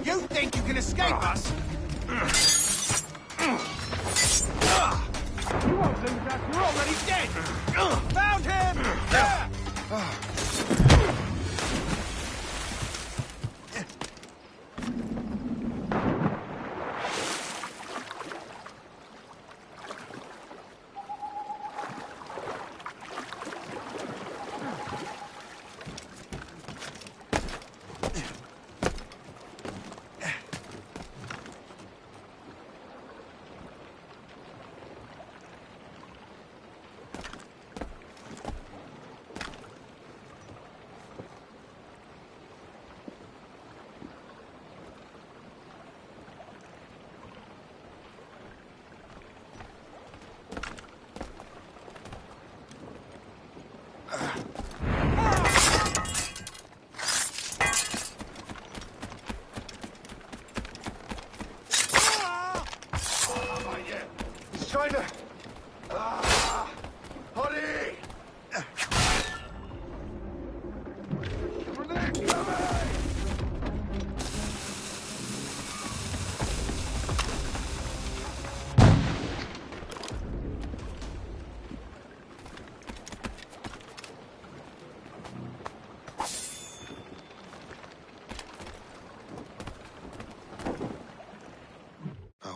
You think you can escape us? You won't lose us. You're already dead. Found him!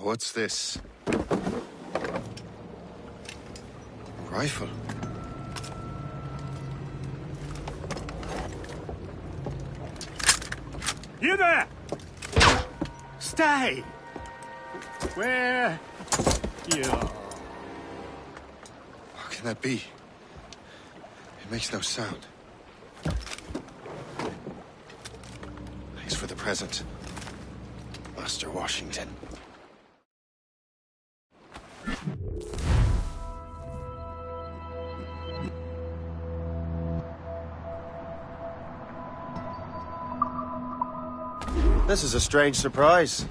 What's this? Rifle. You there! Stay! Where? You. How can that be? It makes no sound. Thanks for the present, Master Washington. This is a strange surprise.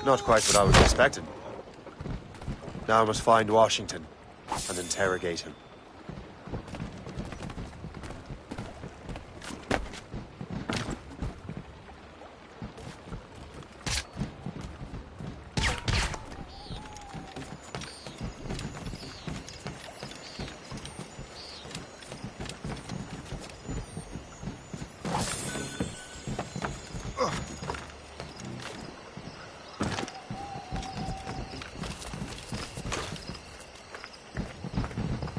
Not quite what I was expecting. Now I must find Washington and interrogate him.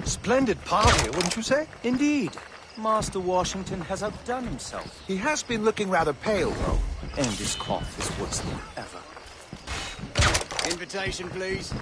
Splendid party, wouldn't you say? Indeed. Master Washington has outdone himself. He has been looking rather pale, though. And his cough is worse than ever. Invitation, please.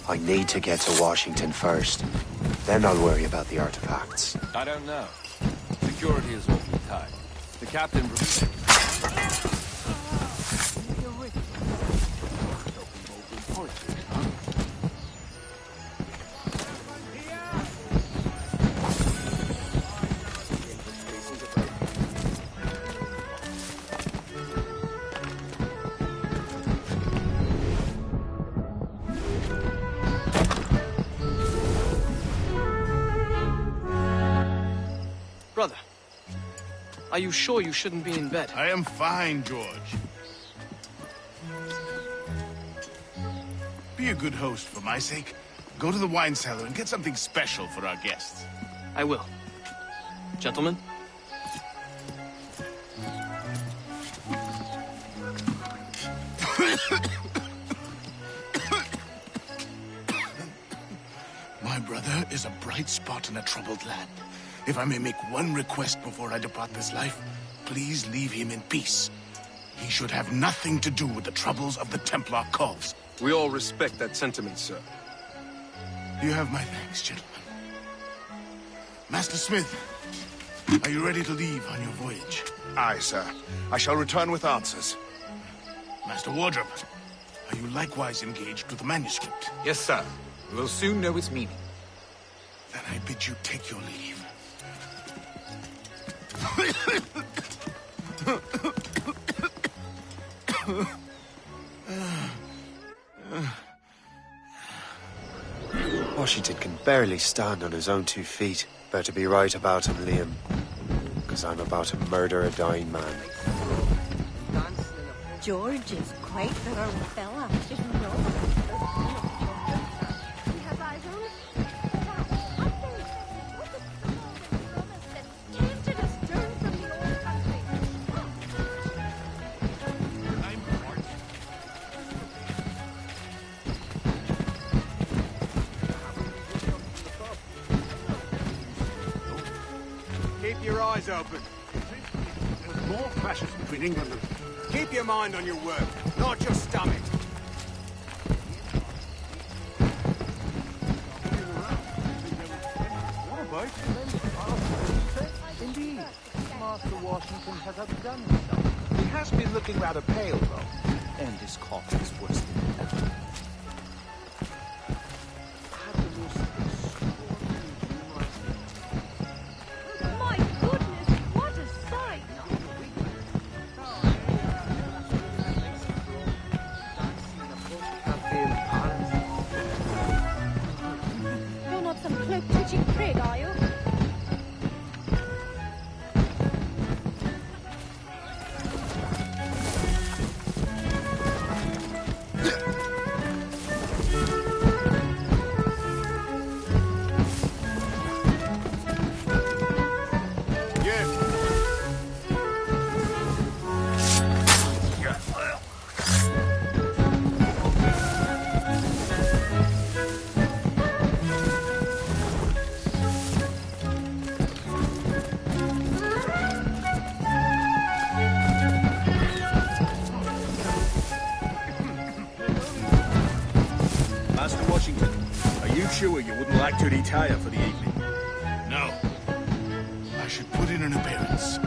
I need to get to Washington first. Then I'll worry about the artifacts. I don't know. Security is awfully tight. The captain... Are you sure you shouldn't be in bed? I am fine, George. Be a good host for my sake. Go to the wine cellar and get something special for our guests. I will. Gentlemen? My brother is a bright spot in a troubled land. If I may make one request before I depart this life, please leave him in peace. He should have nothing to do with the troubles of the Templar cause. We all respect that sentiment, sir. You have my thanks, gentlemen. Master Smith, are you ready to leave on your voyage? Aye, sir. I shall return with answers. Master Wardrop, are you likewise engaged with the manuscript? Yes, sir. We will soon know its meaning. Then I bid you take your leave. Washington can barely stand on his own 2 feet. Better be right about him, Liam. Because I'm about to murder a dying man. George is quite the wrong fella. Didn't know. He has eyes only. Tasted a stern from the old country. Keep your eyes open. There's more clashes between England and... Keep your mind on your work, not your stomach. Indeed, Master Washington has outdone himself. He has been looking rather pale, though, and his cough is worse than ever. My goodness, what a sight! You're not some cloak-twitching prig, are you? Master Washington, are you sure you wouldn't like to retire for the evening? No. I should put in an appearance.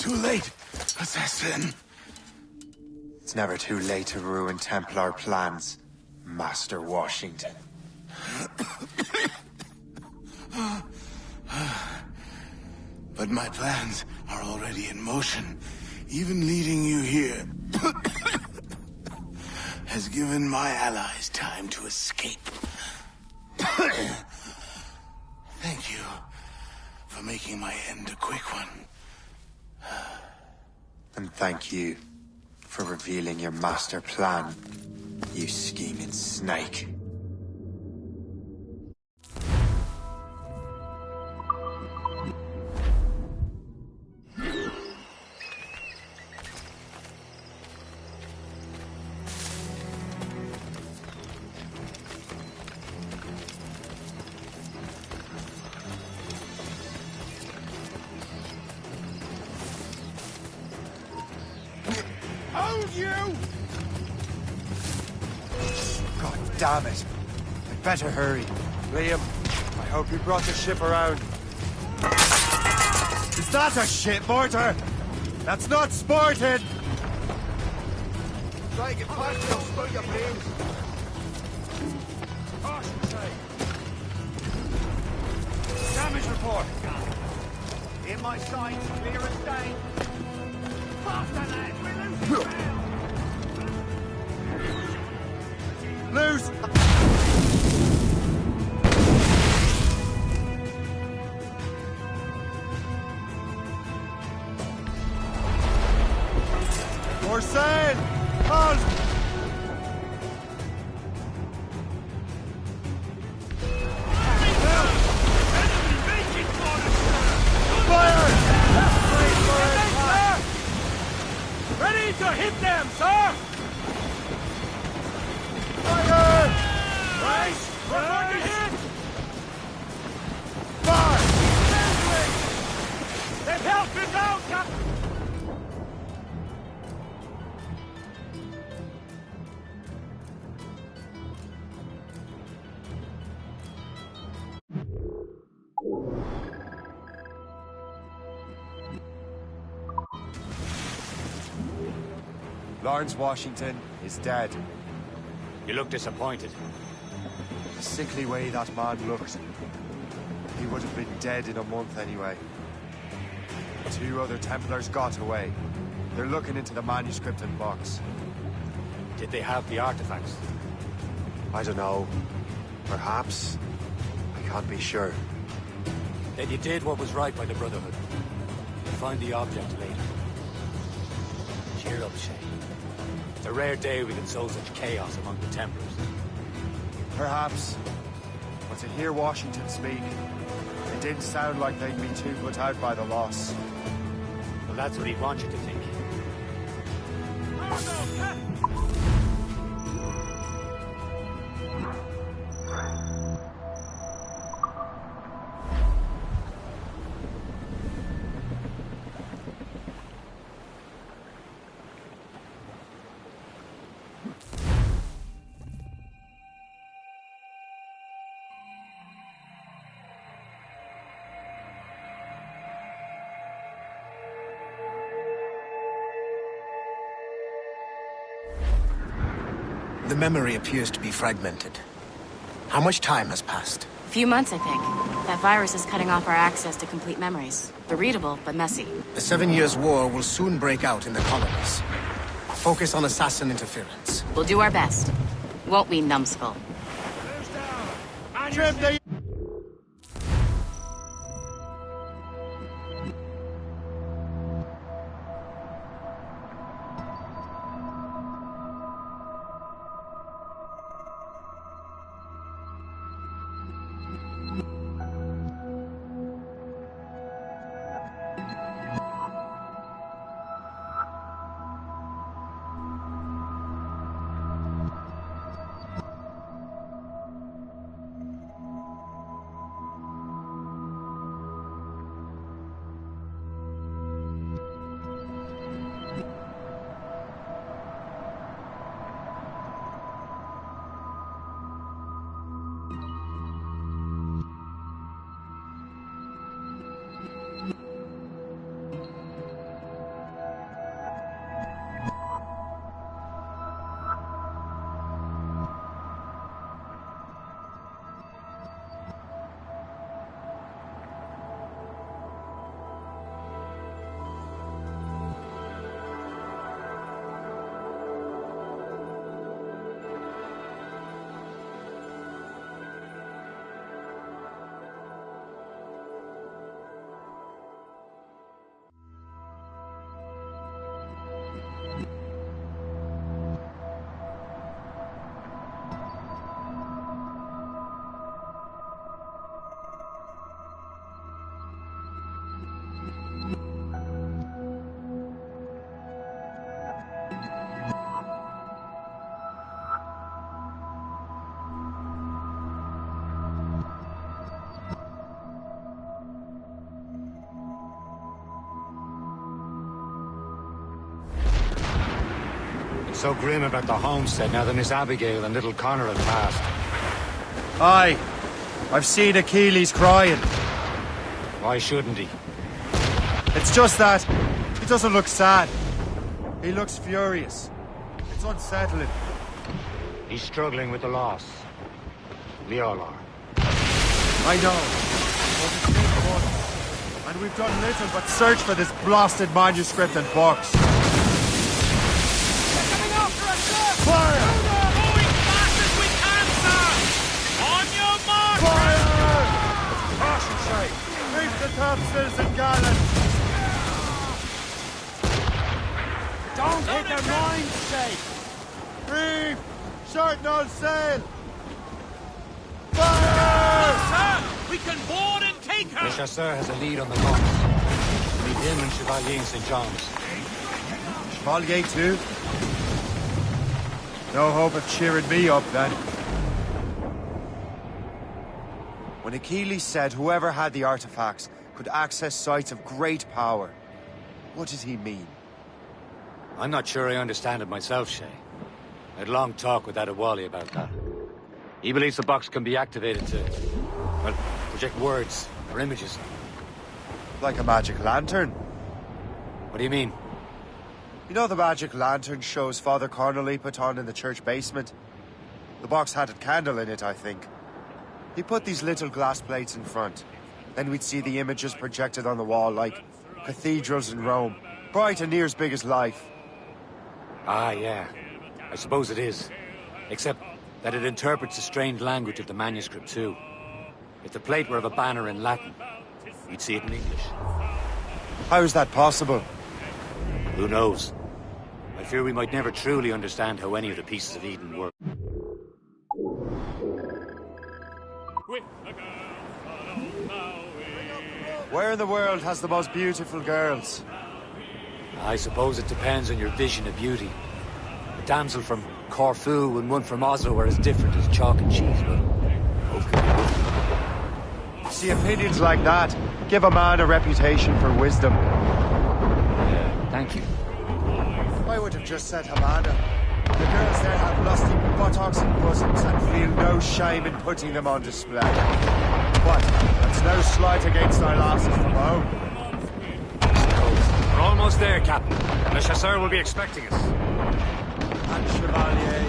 too late, assassin. It's never too late to ruin Templar plans, Master Washington. But my plans are already in motion. Even leading you here has given my allies time to escape. Thank you for making my end a quick one. And thank you for revealing your master plan, you scheming snake. Hold you! God damn it. I'd better hurry. Liam, I hope you brought the ship around. Is that a ship mortar? That's not sporting! Try to get past me, I'll spill your brains. Caution, say. Damage report. In my sights, clear as day. Faster, lads, we're losing ground. Loose! More sail! Halt! Ready to hit them, sir! Fire! Right! We're going to hit! Fire! They've held me down, Captain! Lawrence Washington is dead. You look disappointed. The sickly way that man looked. He would have been dead in a month anyway. 2 other Templars got away. They're looking into the manuscript and box. Did they have the artifacts? I don't know. Perhaps. I can't be sure. Then you did what was right by the Brotherhood. You'll find the object later. Cheer up, Shay. It's a rare day we can sow such chaos among the Templars. Perhaps. But to hear Washington speak, it didn't sound like they'd be too put out by the loss. Well, that's what he'd want you to think. The memory appears to be fragmented. How much time has passed? A few months, I think. That virus is cutting off our access to complete memories. They're readable, but messy. The 7 Years' War will soon break out in the colonies. Focus on assassin interference. We'll do our best. Won't we, numbskull? So grim about the homestead now that Miss Abigail and little Connor have passed. Aye. I've seen Achilles crying. Why shouldn't he? It's just that he doesn't look sad. He looks furious. It's unsettling. He's struggling with the loss. We all are. I know. But it's been months, and we've done little but search for this blasted manuscript and box. Fire! Going fast as we can, sir! On your mark! Fire! Caution, Shay! Reach the top, Citizen Gallant! Don't hit their minds, Shay! Reef! Short no sail! Fire! Sir! We can board and take her! Le Chasseur has a lead on the box. Meet him and Chevalier in St. John's. Chevalier too? No hope of cheering me up, then. When Achilles said whoever had the artifacts could access sites of great power, what did he mean? I'm not sure I understand it myself, Shay. I had a long talk with Adewale about that. He believes the box can be activated to, well, project words or images. Like a magic lantern? What do you mean? You know the magic lantern shows Father Connolly put on in the church basement? The box had a candle in it, I think. He put these little glass plates in front. Then we'd see the images projected on the wall like cathedrals in Rome. Bright and near as big as life. Ah, yeah. I suppose it is. Except that it interprets the strange language of the manuscript, too. If the plate were of a banner in Latin, you'd see it in English. How is that possible? Who knows? I fear we might never truly understand how any of the pieces of Eden work. Where in the world has the most beautiful girls? I suppose it depends on your vision of beauty. A damsel from Corfu and one from Oslo are as different as chalk and cheese, but okay. See, opinions like that give a man a reputation for wisdom. Thank you. I would have just said Havana. The girls there have lusty buttocks and bosoms and feel no shame in putting them on display. What? That's no slight against our lasses from home. We're almost there, Captain. Le Chasseur will be expecting us. And Chevalier.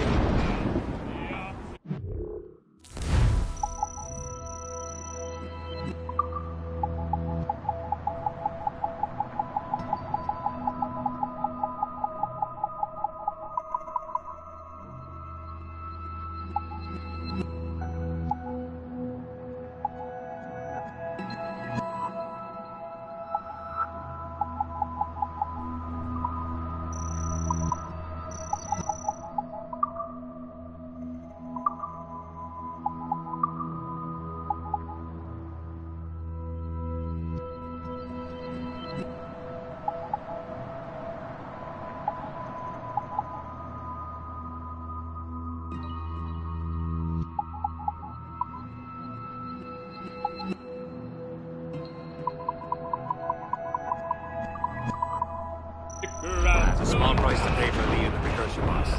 It's a small price to pay for Lee and the precursor box.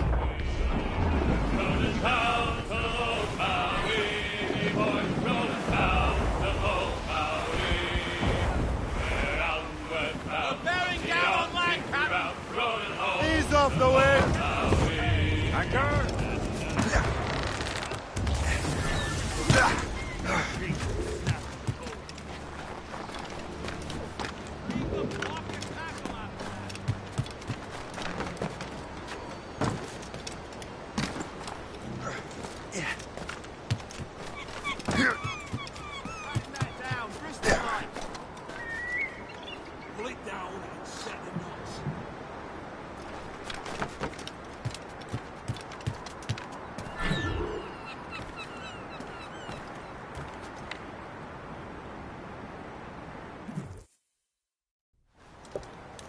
Bearing down on land, Captain! Ease off the wind! Anchor!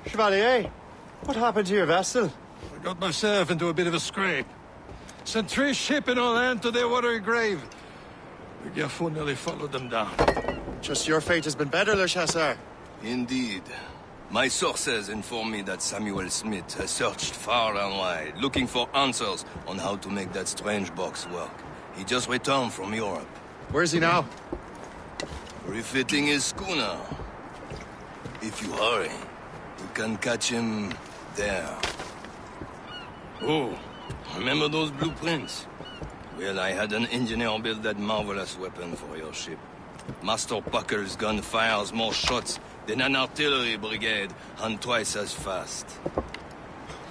Chevalier, what happened to your vessel? I got myself into a bit of a scrape. Sent 3 shipping on land to their watery grave. The Gerfaut nearly followed them down. Just your fate has been better, Le Chasseur. Indeed. My sources inform me that Samuel Smith has searched far and wide, looking for answers on how to make that strange box work. He just returned from Europe. Where's he now? Refitting his schooner. If you hurry, you can catch him there. Oh, remember those blueprints? Well, I had an engineer build that marvelous weapon for your ship. Master Puckle's gun fires more shots than an artillery brigade, and twice as fast.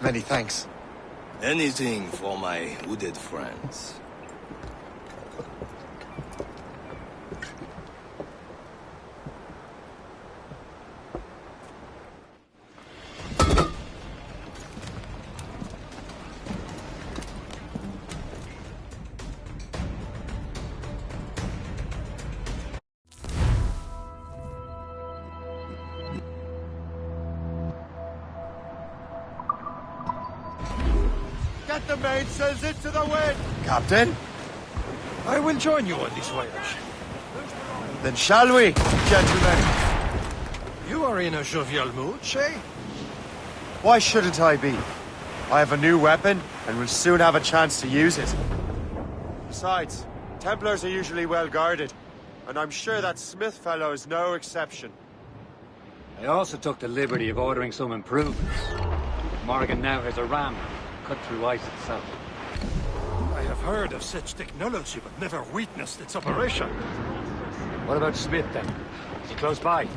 Many thanks. Anything for my wounded friends. Get the mainsails into the wind! Captain? I will join you on this voyage. Then shall we, gentlemen? You are in a jovial mood, Shay? Why shouldn't I be? I have a new weapon, and will soon have a chance to use it. Besides, Templars are usually well guarded, and I'm sure that Smith fellow is no exception. I also took the liberty of ordering some improvements. Morrigan now has a ram cut through ice itself. I have heard of such technology, but never witnessed its operation. What about Smith, then? Is he close by?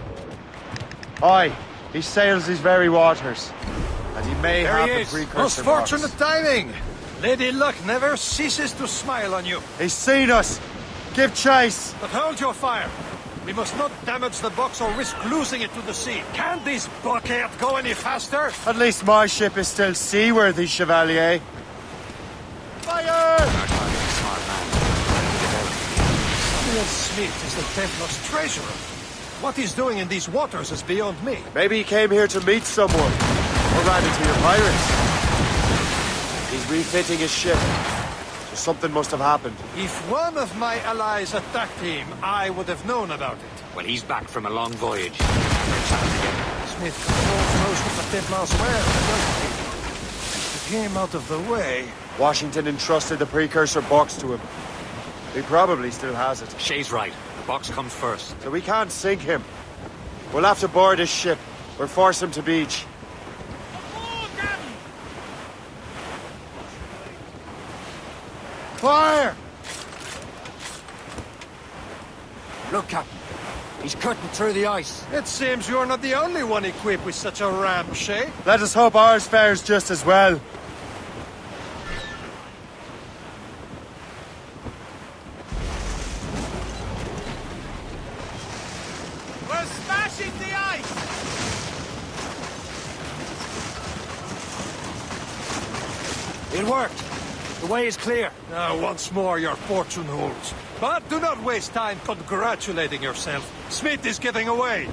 Aye, he sails these very waters. And he may There have he the is! precursor Most box. fortunate timing! Lady Luck never ceases to smile on you. He's seen us! Give chase! But hold your fire. We must not damage the box or risk losing it to the sea. Can this blockade go any faster? At least my ship is still seaworthy, Chevalier. Fire! Samuel Smith is the Templar's treasurer. What he's doing in these waters is beyond me. Maybe he came here to meet someone. Or ran into your pirates. He's refitting his ship. So something must have happened. If one of my allies attacked him, I would have known about it. Well, he's back from a long voyage. Smith controls most of the Templars' wares, doesn't he? If he came out of the way... Washington entrusted the precursor box to him. He probably still has it. Shay's right. The box comes first. So we can't sink him. We'll have to board his ship, or force him to beach. Fire! Look, Captain. He's cutting through the ice. It seems you're not the only one equipped with such a ram, Shay. Let us hope ours fares just as well. We're smashing the ice! It worked. The way is clear. Now, once more, your fortune holds. But do not waste time congratulating yourself. Smith is getting away.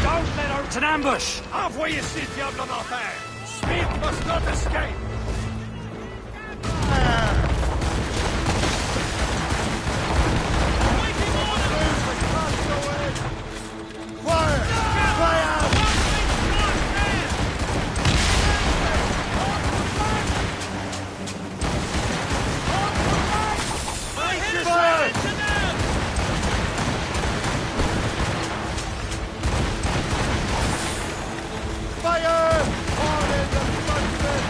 Don't let her... It's an ambush! Envoyez ces diables en enfer! Smith must not escape! Fire! Fire! Fire! On in the front of it!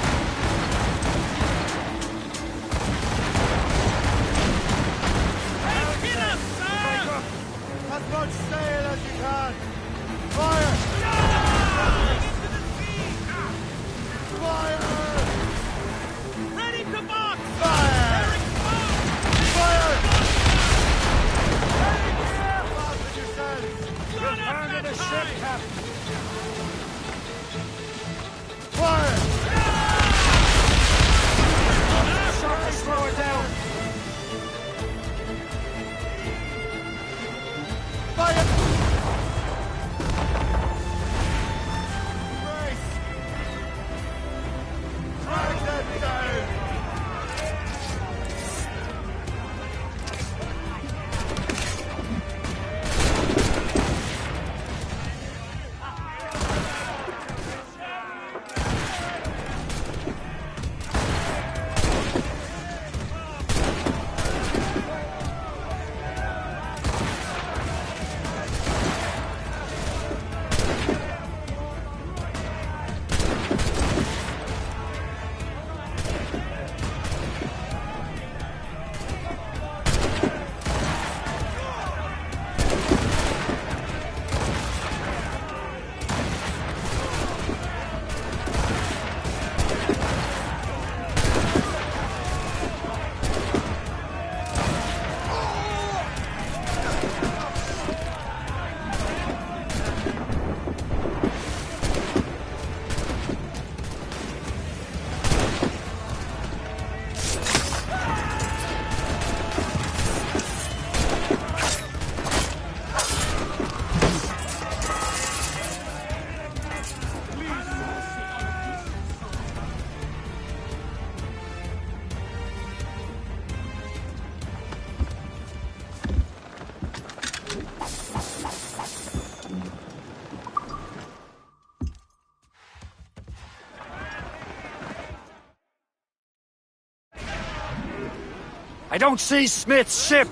I don't see Smith's ship!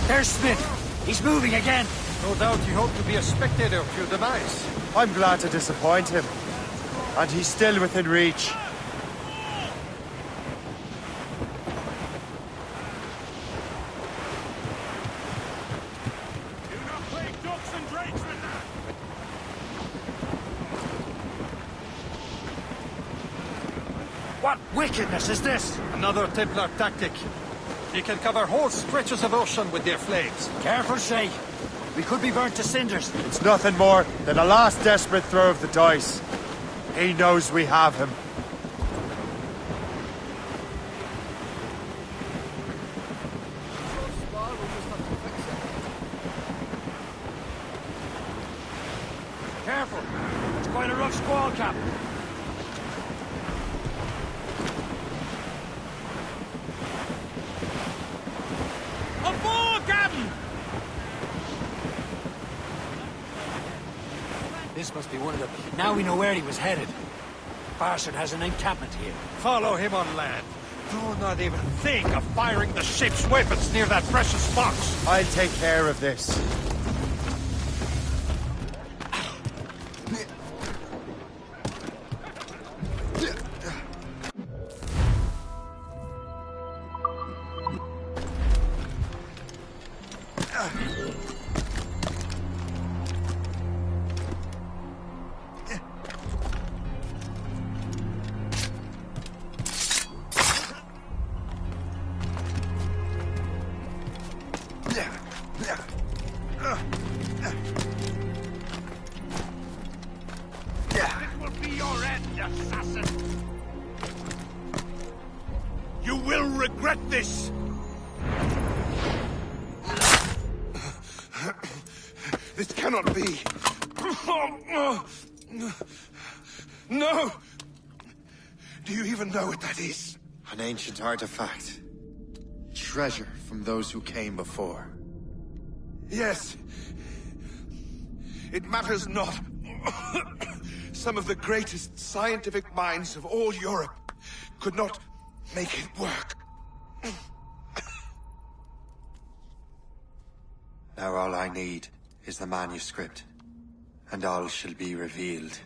There's Smith! He's moving again! No doubt he hoped to be a spectator of your demise. I'm glad to disappoint him. And he's still within reach. What wickedness is this? Another Templar tactic. They can cover whole stretches of ocean with their flames. Careful, Shay. We could be burnt to cinders. It's nothing more than a last desperate throw of the dice. He knows we have him. Careful. It's quite a rough squall, Captain. This must be one of the... Now we know where he was headed. Bastard has an encampment here. Follow him on land. Do not even think of firing the ship's weapons near that precious box. I'll take care of this. You will regret this! This cannot be. No! Do you even know what that is? An ancient artifact. Treasure from those who came before. Yes. It matters not. Some of the greatest scientific minds of all Europe could not make it work. Now all I need is the manuscript, and all shall be revealed.